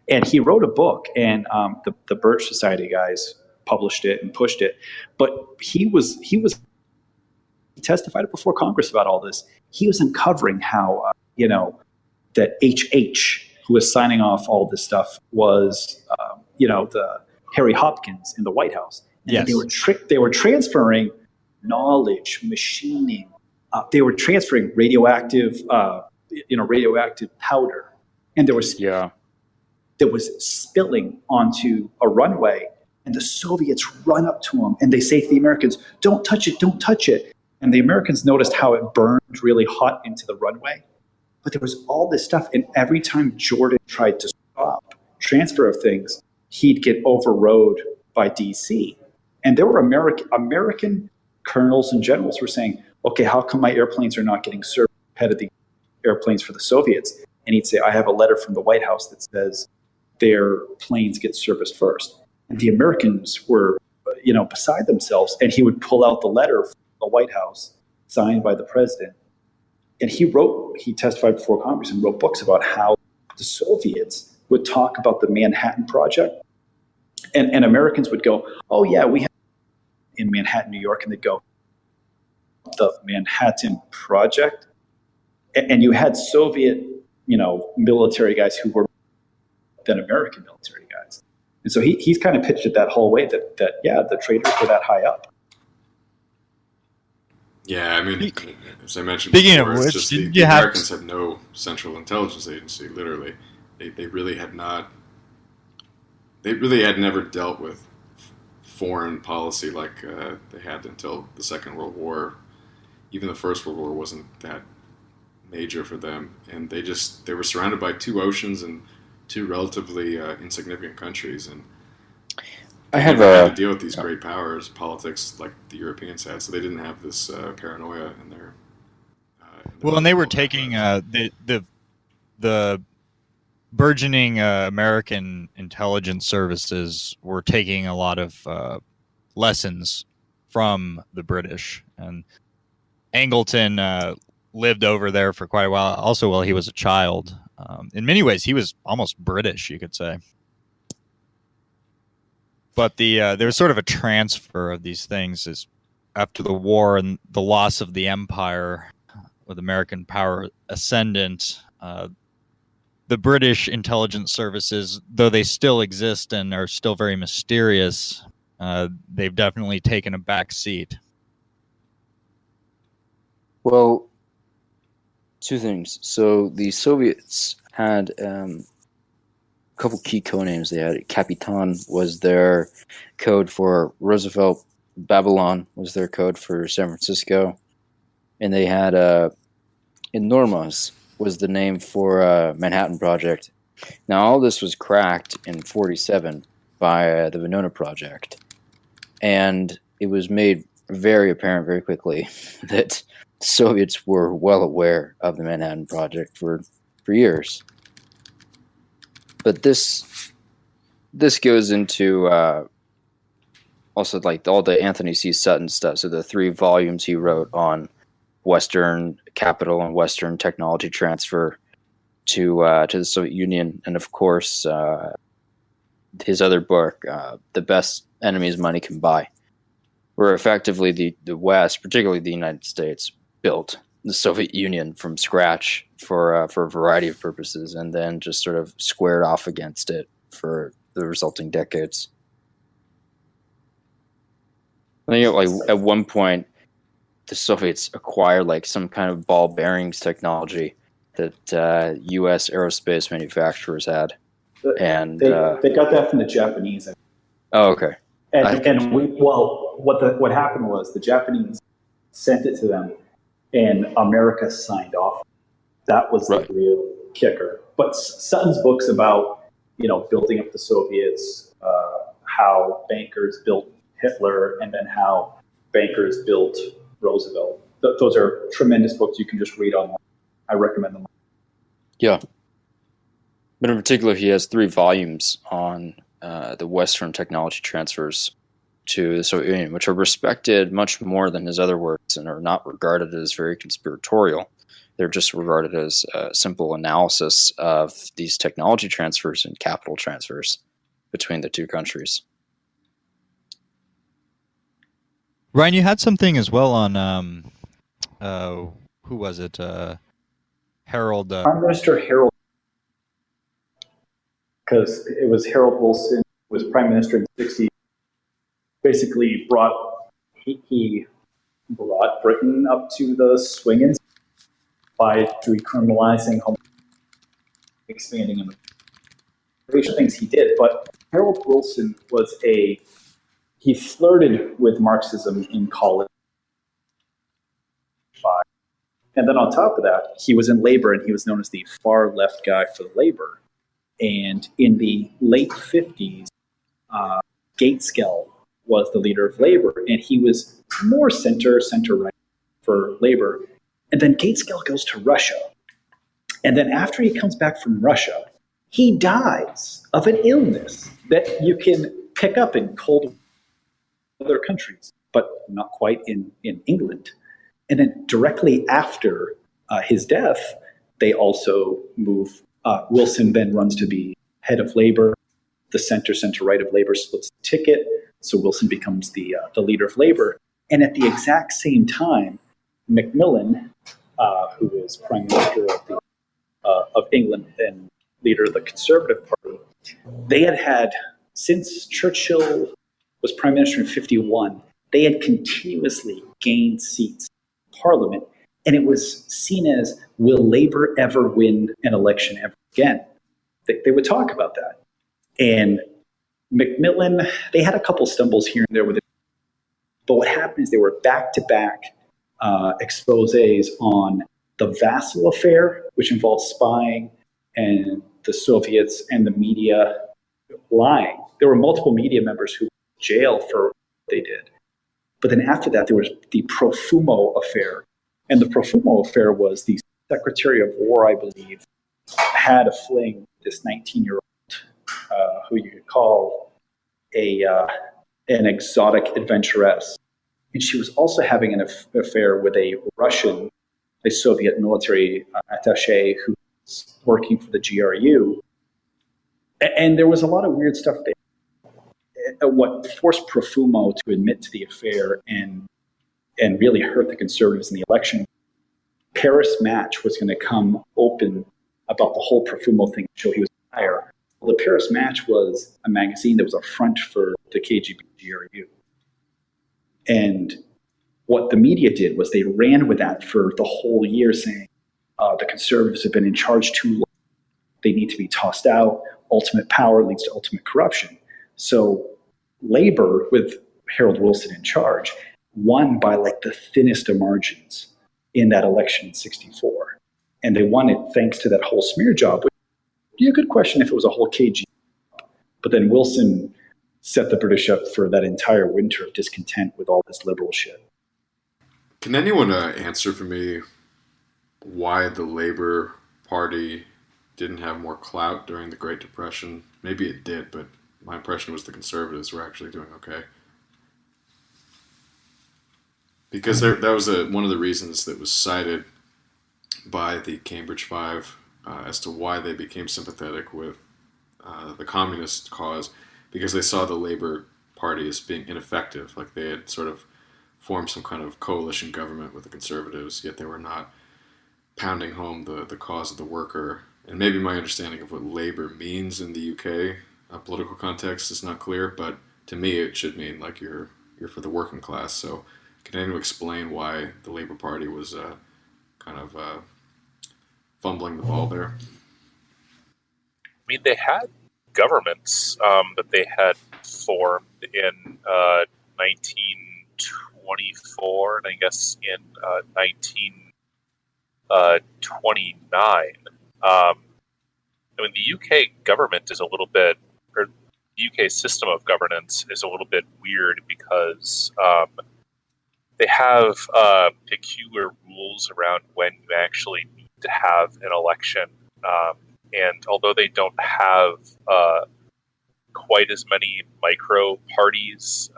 and he wrote a book, and the Birch Society guys published it and pushed it. But he testified before Congress about all this. He was uncovering how that HH, who was signing off all this stuff, was the Harry Hopkins in the White House. And yes. They were transferring knowledge, machining. They were transferring radioactive powder, and there was spilling onto a runway. And the Soviets run up to them, and they say to the Americans, "Don't touch it! Don't touch it!" And the Americans noticed how it burned really hot into the runway. But there was all this stuff, and every time Jordan tried to stop transfer of things, he'd get overrode by DC. And there were American colonels and generals were saying, "Okay, how come my airplanes are not getting served ahead of the airplanes for the Soviets?" And he'd say, "I have a letter from the White House that says their planes get serviced first." And the Americans were, beside themselves. And he would pull out the letter from the White House signed by the president. And he testified before Congress and wrote books about how the Soviets would talk about the Manhattan Project. And Americans would go, "Oh, yeah, we have in Manhattan, New York." And they'd go, "The Manhattan Project?" And you had Soviet, military guys who were then American military guys. And so he's kind of pitched it that whole way that the traitors were that high up. Yeah, I mean, as I mentioned speaking before, of which, it's just the Americans had no central intelligence agency, literally. They really had not... They really had never dealt with foreign policy like they had until the Second World War. Even the First World War wasn't that major for them. And they were surrounded by two oceans and two relatively insignificant countries. And I they have never had to deal with these great powers, politics like the Europeans had, so they didn't have this paranoia in their... and they were taking the burgeoning American intelligence services were taking a lot of lessons from the British. And Angleton lived over there for quite a while, also while he was a child. In many ways, he was almost British, you could say. But there was sort of a transfer of these things as after the war and the loss of the empire, with American power ascendant. The British intelligence services, though they still exist and are still very mysterious, they've definitely taken a back seat. Well, two things. So the Soviets had a couple key codenames. They had Capitan was their code for Roosevelt. Babylon was their code for San Francisco. And they had Enormous was the name for Manhattan Project. Now, all this was cracked in 1947 by the Venona Project. And it was made very apparent very quickly that the Soviets were well aware of the Manhattan Project for years. But this goes into also like all the Anthony C. Sutton stuff. So the 3 volumes he wrote on Western capital and Western technology transfer to the Soviet Union, and of course his other book, The Best Enemies Money Can Buy, where effectively the West, particularly the United States, built the Soviet Union from scratch for a variety of purposes, and then just sort of squared off against it for the resulting decades. I think like at one point the Soviets acquired like some kind of ball bearings technology that U.S. aerospace manufacturers had, and they got that from the Japanese. Oh, okay. What happened was the Japanese sent it to them, and America signed off. That was the real kicker. But Sutton's books about building up the Soviets, how bankers built Hitler, and then how bankers built Roosevelt. Those are tremendous books you can just read online. I recommend them. Yeah. But in particular, he has 3 volumes on the Western technology transfers to the Soviet Union, which are respected much more than his other works and are not regarded as very conspiratorial. They're just regarded as a simple analysis of these technology transfers and capital transfers between the two countries. Ryan, you had something as well on who was it? Harold. Prime Minister Harold, because it was Harold Wilson who was Prime Minister in the 60s. Basically, he brought Britain up to the swinging by decriminalizing, expanding immigration, things he did. But Harold Wilson he flirted with Marxism in college. And then on top of that, he was in labor, and he was known as the far left guy for labor. And in the late 50s, Gaitskell was the leader of labor, and he was more center-right for labor. And then Gaitskell goes to Russia. And then after he comes back from Russia, he dies of an illness that you can pick up in cold other countries, but not quite in England. And then directly after his death, they also move. Wilson then runs to be head of labor. The center-right of labor splits the ticket, so Wilson becomes the leader of labor. And at the exact same time, Macmillan, who is Prime Minister of England and leader of the Conservative Party, they had since Churchill was Prime Minister in 1951, they had continuously gained seats in Parliament, and it was seen as, will Labour ever win an election ever again? They would talk about that. And Macmillan, they had a couple stumbles here and there with it, but what happened is they were back-to-back exposés on the Vassal affair, which involved spying, and the Soviets and the media lying. There were multiple media members who were in jail for what they did. But then after that, there was the Profumo affair. And the Profumo affair was the Secretary of War, I believe, had a fling this 19-year-old who you could call an exotic adventuress. And she was also having an affair with a Soviet military attaché who was working for the GRU. And there was a lot of weird stuff there. What forced Profumo to admit to the affair and really hurt the conservatives in the election, Paris Match was going to come open about the whole Profumo thing, show he was a liar. Well, the Paris Match was a magazine that was a front for the KGB GRU. And what the media did was they ran with that for the whole year, saying the conservatives have been in charge too long. They need to be tossed out. Ultimate power leads to ultimate corruption. So Labor, with Harold Wilson in charge, won by like the thinnest of margins in that election in 1964. And they won it thanks to that whole smear job. Which would be a good question if it was a whole KGB. But then Wilson set the British up for that entire winter of discontent with all this liberal shit. Can anyone answer for me why the Labor Party didn't have more clout during the Great Depression? Maybe it did, but my impression was the conservatives were actually doing okay. Because that was one of the reasons that was cited by the Cambridge Five as to why they became sympathetic with the communist cause, because they saw the Labor Party as being ineffective. Like they had sort of formed some kind of coalition government with the conservatives, yet they were not pounding home the cause of the worker. And maybe my understanding of what labor means in the UK political context is not clear, but to me it should mean like you're for the working class. So can anyone explain why the Labor Party was kind of fumbling the ball there? I mean, they had governments that they had formed in 1924 and I guess in 1929. I mean, the UK government is a little bit, or the UK system of governance is a little bit weird because they have peculiar rules around when you actually need to have an election. And although they don't have quite as many micro parties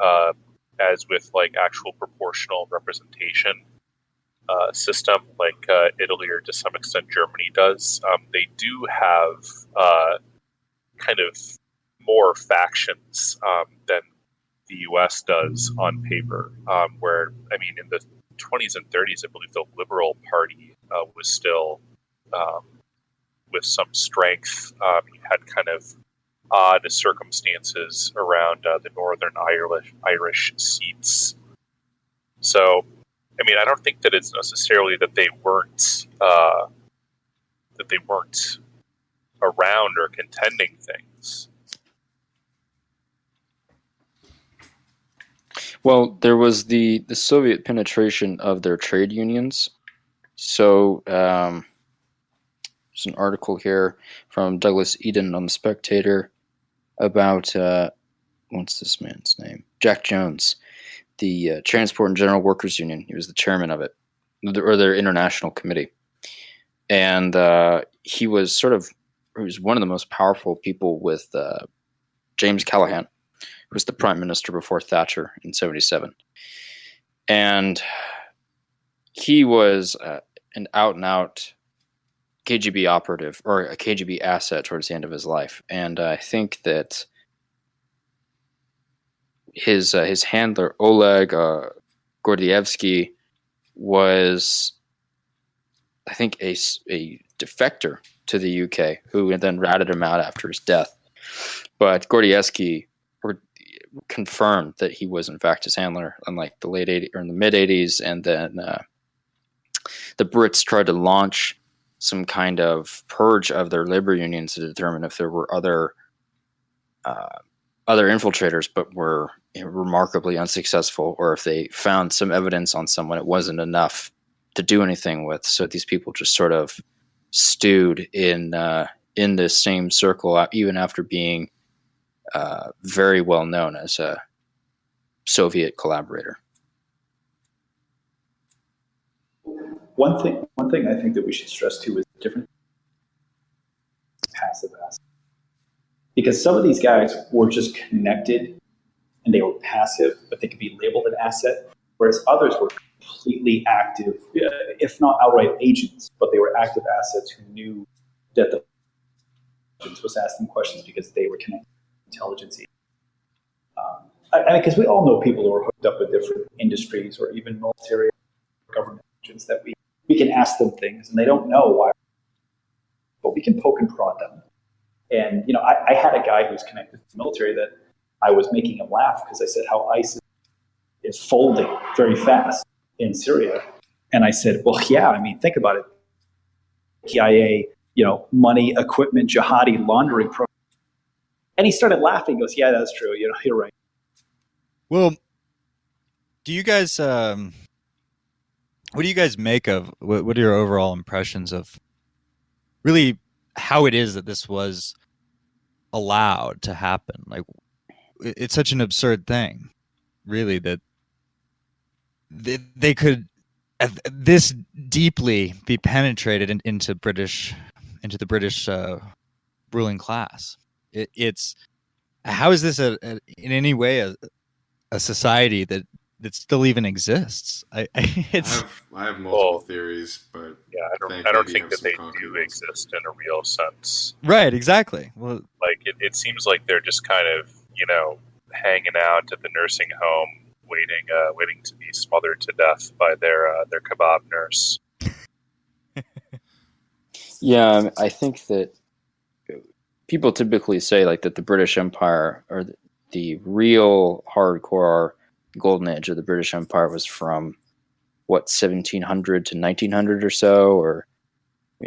as with like actual proportional representation system like Italy or to some extent Germany does, they do have kind of more factions than the US does on paper, where, I mean, in the 20s and 30s, I believe the Liberal Party was still with some strength. You had kind of odd circumstances around the Northern Irish seats. So, I mean, I don't think that it's necessarily that they weren't around or contending things. Well, there was the Soviet penetration of their trade unions. So there's an article here from Douglas Eden on The Spectator about, what's this man's name? Jack Jones, the Transport and General Workers Union. He was the chairman of it, or their international committee. And he was one of the most powerful people with James Callaghan, who was the prime minister before Thatcher in 1977. And he was an out-and-out KGB operative, or a KGB asset towards the end of his life. And I think that his handler, Oleg Gordievsky, was, I think, a defector to the UK, who then ratted him out after his death. But Gordievsky confirmed that he was in fact his handler in like the late 80s or in the mid 80s, and then the Brits tried to launch some kind of purge of their labor unions to determine if there were other infiltrators, but were remarkably unsuccessful, or if they found some evidence on someone it wasn't enough to do anything with. So these people just sort of stewed in this same circle, even after being very well known as a Soviet collaborator. One thing I think that we should stress too is different. passive assets. Because some of these guys were just connected and they were passive, but they could be labeled an asset, whereas others were completely active, if not outright agents, but they were active assets who knew that the intelligence was asking questions because they were connected to intelligence. Because we all know people who are hooked up with different industries or even military or government agents that we can ask them things and they don't know why, but we can poke and prod them. And, I had a guy who was connected to the military that I was making him laugh because I said how ISIS is folding very fast in Syria. And I said, well, yeah, think about it. CIA, money, equipment, jihadi laundering program. And he started laughing. He goes, yeah, that's true. You're right. Well, do you guys, what do you guys make of, what are your overall impressions of really how it is that this was allowed to happen? Like, it's such an absurd thing, really, that they could this deeply be penetrated into the British ruling class. It's how is this in any way a society that still even exists? I have multiple theories, but yeah, I don't think that they do exist in a real sense. Right, exactly. Well, like it seems like they're just kind of hanging out at the nursing home, waiting to be smothered to death by their kebab nurse. Yeah, I think that people typically say like that the British Empire or the real hardcore golden age of the British Empire was from 1700 to 1900 or so, or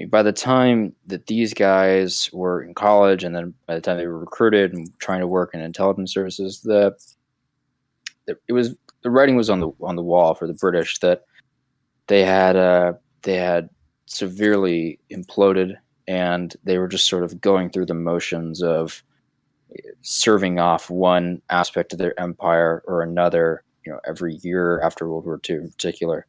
by the time that these guys were in college and then by the time they were recruited and trying to work in intelligence services, the writing was on the wall for the British that they had severely imploded and they were just sort of going through the motions of serving off one aspect of their empire or another, every year after World War II in particular,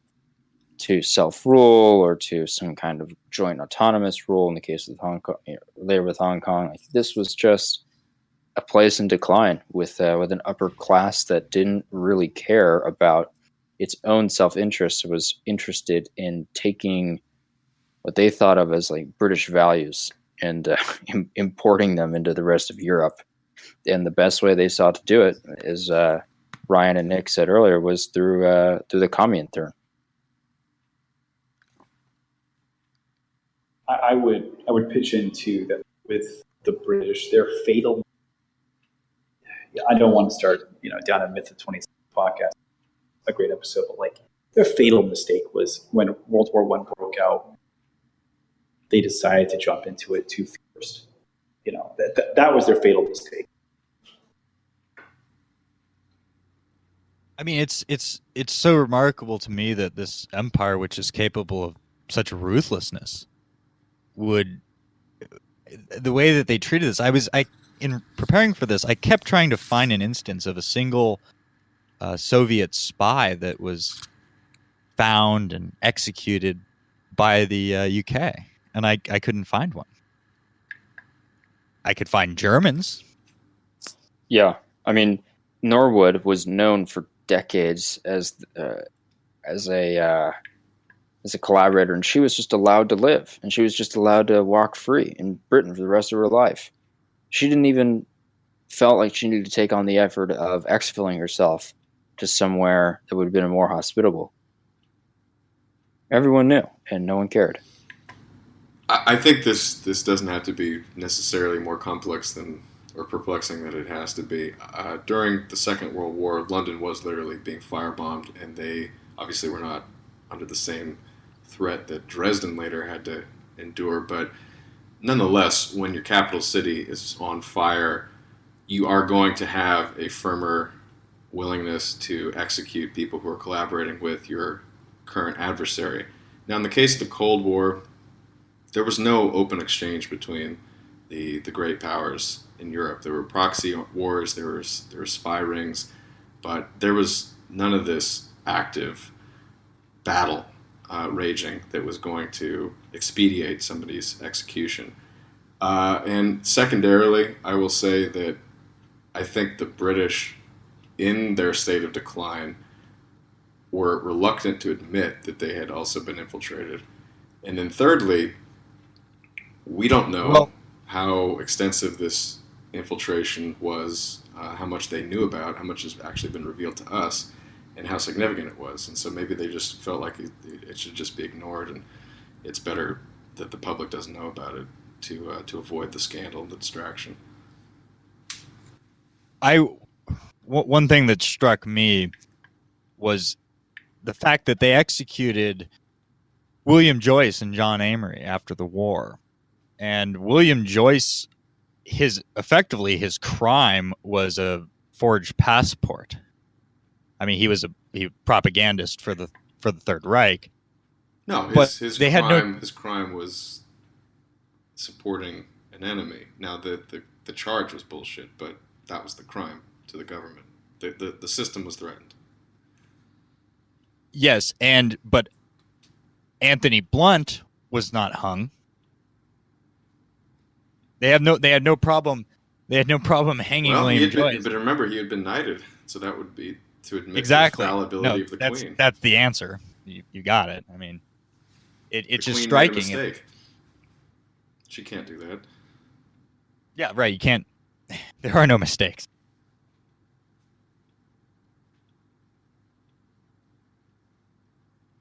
to self-rule or to some kind of joint autonomous rule in the case of Hong Kong, later with Hong Kong. Like, this was just a place in decline with an upper class that didn't really care about its own self-interest. It was interested in taking what they thought of as like British values and importing them into the rest of Europe. And the best way they saw to do it, as Ryan and Nick said earlier, was through the Comintern. I would pitch into that with the British, their fatal. I don't want to start, down a Myth20c podcast, a great episode, but like their fatal mistake was when World War I broke out. They decided to jump into it too first. That was their fatal mistake. I mean, it's so remarkable to me that this empire, which is capable of such ruthlessness, the way that they treated this. In preparing for this, I kept trying to find an instance of a single Soviet spy that was found and executed by the UK, and I couldn't find one. I could find Germans. Yeah, I mean, Norwood was known for decades as a collaborator, and she was just allowed to live, and she was just allowed to walk free in Britain for the rest of her life. She didn't even felt like she needed to take on the effort of exfilling herself to somewhere that would have been more hospitable. Everyone knew, and no one cared. I think this doesn't have to be necessarily more complex than or perplexing than it has to be. During the Second World War, London was literally being firebombed, and they obviously were not under the same threat that Dresden later had to endure, but nonetheless, when your capital city is on fire, you are going to have a firmer willingness to execute people who are collaborating with your current adversary. Now, in the case of the Cold War, there was no open exchange between the great powers in Europe. There were proxy wars, there were spy rings, but there was none of this active battle raging that was going to expedite somebody's execution. And secondarily, I will say that I think the British, in their state of decline, were reluctant to admit that they had also been infiltrated. And then thirdly, we don't know how extensive this infiltration was, how much they knew about, how much has actually been revealed to us, and how significant it was. And so maybe they just felt like it should just be ignored, and it's better that the public doesn't know about it to avoid the scandal and the distraction. One thing that struck me was the fact that they executed William Joyce and John Amory after the war. And William Joyce, his crime was a forged passport. I mean, he was a propagandist for the Third Reich. No, his crime was supporting an enemy. Now the charge was bullshit, but that was the crime to the government. The system was threatened. Yes, but Anthony Blunt was not hung. They had no problem hanging William Joyce. But remember, he had been knighted, so that would be to admit exactly. the fallibility of the Queen. That's the answer. You got it. I mean, it's just Queen striking. Made a mistake. She can't do that. Yeah, right. You can't. There are no mistakes.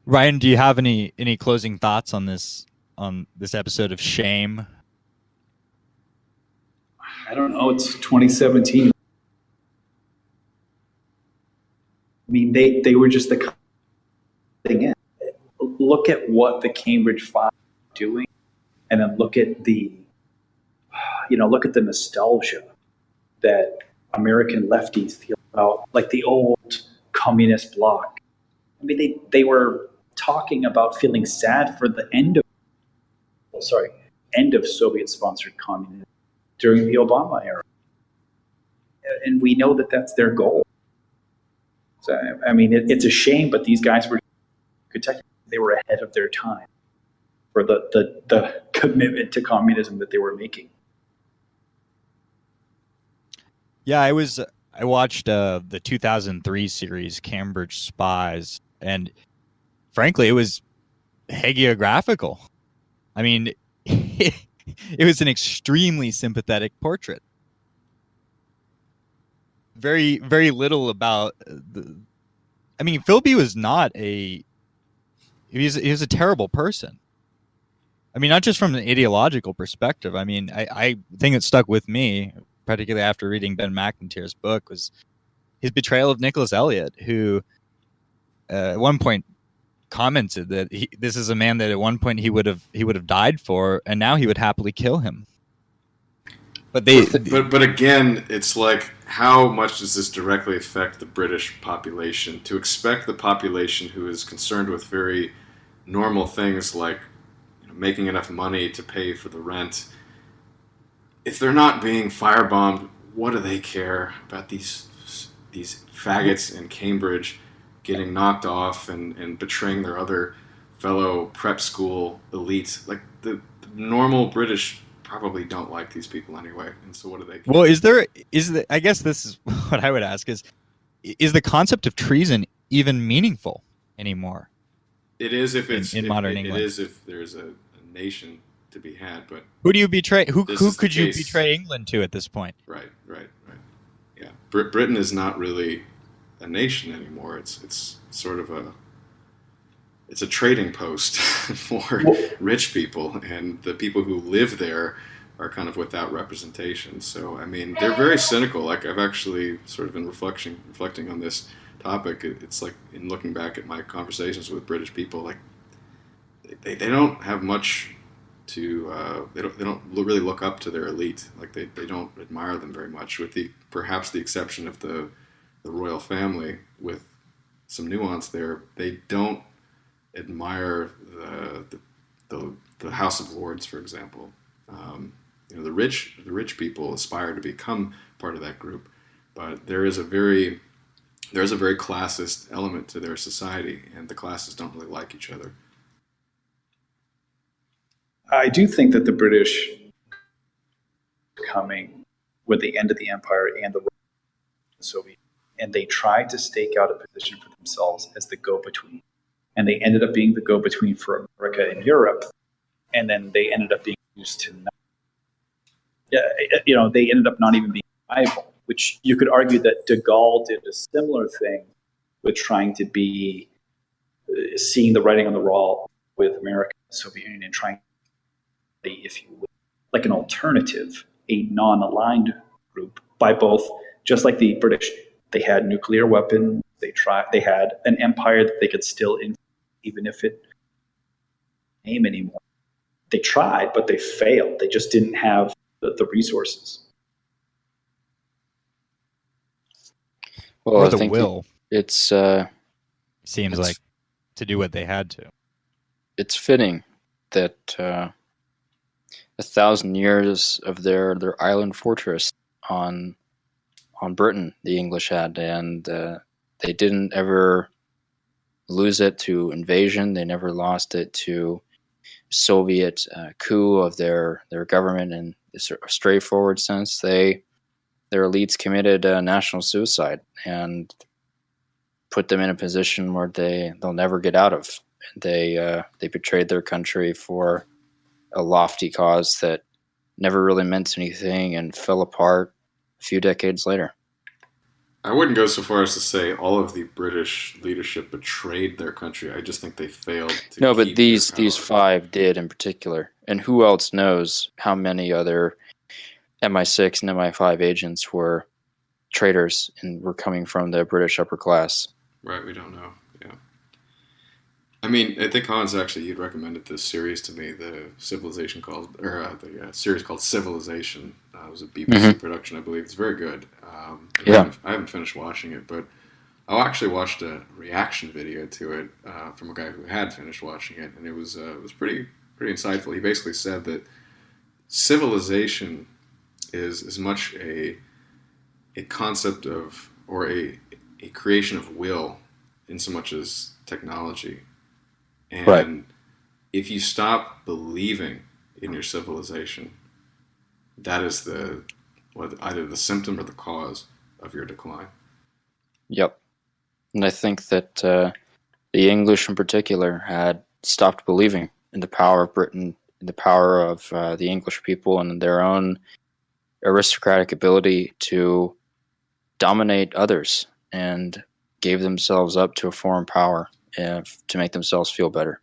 Ryan, do you have any closing thoughts on this episode of Shame? I don't know. It's 2017. I mean, they were just the thing in. Look at what the Cambridge Files are doing, and then look at the nostalgia that American lefties feel about, like, the old communist bloc. I mean, they were talking about feeling sad for the end of Soviet-sponsored communism during the Obama era, and we know that that's their goal. So, I mean, it's a shame, but these guys were they were ahead of their time for the commitment to communism that they were making. Yeah, I watched the 2003 series Cambridge Spies, and frankly, it was hagiographical. I mean, it was an extremely sympathetic portrait. Very, very little about I mean, Philby was not he was a terrible person. I mean, not just from an ideological perspective. I mean, I think that stuck with me, particularly after reading Ben McIntyre's book, was his betrayal of Nicholas Elliott, who at one point commented that this is a man that at one point he would have died for, and now he would happily kill him. But again, it's like, how much does this directly affect the British population? To expect the population who is concerned with very normal things like making enough money to pay for the rent, if they're not being firebombed, what do they care about these faggots in Cambridge getting knocked off and betraying their other fellow prep school elites? Like, the normal British probably don't like these people anyway, and so what do they care? Well, I guess this is what I would ask is the concept of treason even meaningful anymore? It is if it's in modern England. It is if there's a nation to be had, but who do you betray? Who could you betray England to at this point? Right. Yeah, Britain is not really a nation anymore. It's sort of it's a trading post for rich people, and the people who live there are kind of without representation. So, I mean, they're very cynical. Like, I've actually sort of been reflecting on this topic. It's like, in looking back at my conversations with British people, like, they don't have much to they don't really look up to their elite. Like, they don't admire them very much, with perhaps the exception of the royal family, with some nuance there. They don't admire the House of Lords, for example. The rich people aspire to become part of that group, but there is a very classist element to their society, and the classes don't really like each other. I do think that the British coming with the end of the empire and the Soviet, and they tried to stake out a position for themselves as the go-between. And they ended up being the go-between for America and Europe, and then they ended up being used to they ended up not even being rival, which you could argue that de Gaulle did a similar thing with trying to be seeing the writing on the wall with America and the Soviet Union and trying to be, if you will, like an alternative, a non-aligned group by both, just like the British. They had nuclear weapons. They had an empire that they could still influence, even if it name anymore. They tried, but they failed. They just didn't have the resources. Well, Or I the think will. It's like to do what they had to. It's fitting that 1,000 years of their island fortress on Britain the English had, and they didn't ever lose it to invasion. They never lost it to Soviet coup of their government in a straightforward sense. Their elites committed national suicide and put them in a position where they'll never get out of. They betrayed their country for a lofty cause that never really meant anything and fell apart a few decades later. I wouldn't go so far as to say all of the British leadership betrayed their country. I just think they failed to No, but keep these their power. 5 did in particular. And who else knows how many other MI6 and MI5 agents were traitors and were coming from the British upper class? Right, we don't know. Yeah. I mean, I think Hans you'd recommended this series to me, the series called Civilization. It was a BBC production, I believe. It's very good. I haven't finished watching it, but I actually watched a reaction video to it from a guy who had finished watching it, and it was pretty insightful. He basically said that civilization is as much a concept of, or a creation of will in so much as technology. And if you stop believing in your civilization, that is either the symptom or the cause of your decline. Yep. And I think that the English in particular had stopped believing in the power of Britain, in the power of the English people, and their own aristocratic ability to dominate others, and gave themselves up to a foreign power to make themselves feel better.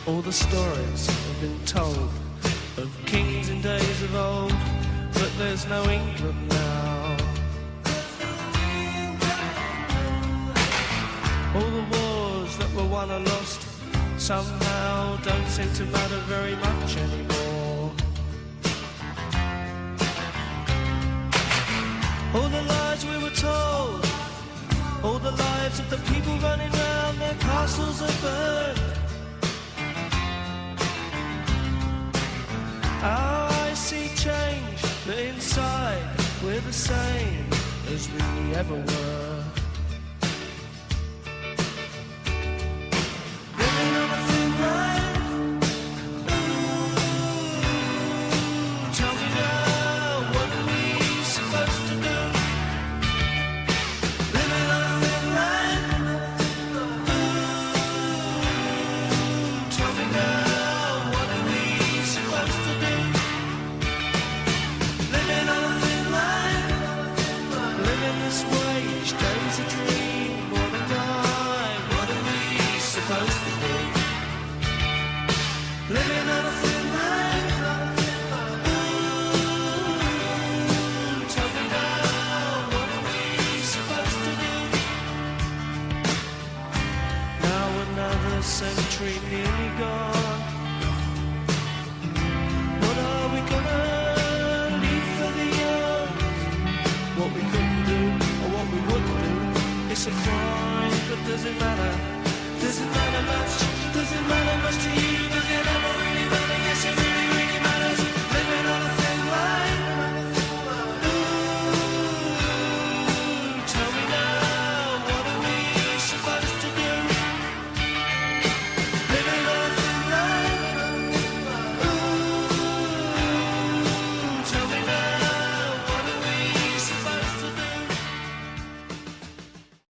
All the stories have been told of kings in days of old, but there's no England now. All the wars that were won or lost somehow don't seem to matter very much anymore. All the lies we were told, all the lives of the people running round, their castles are burned. Our eyes see change, but inside we're the same as we ever were.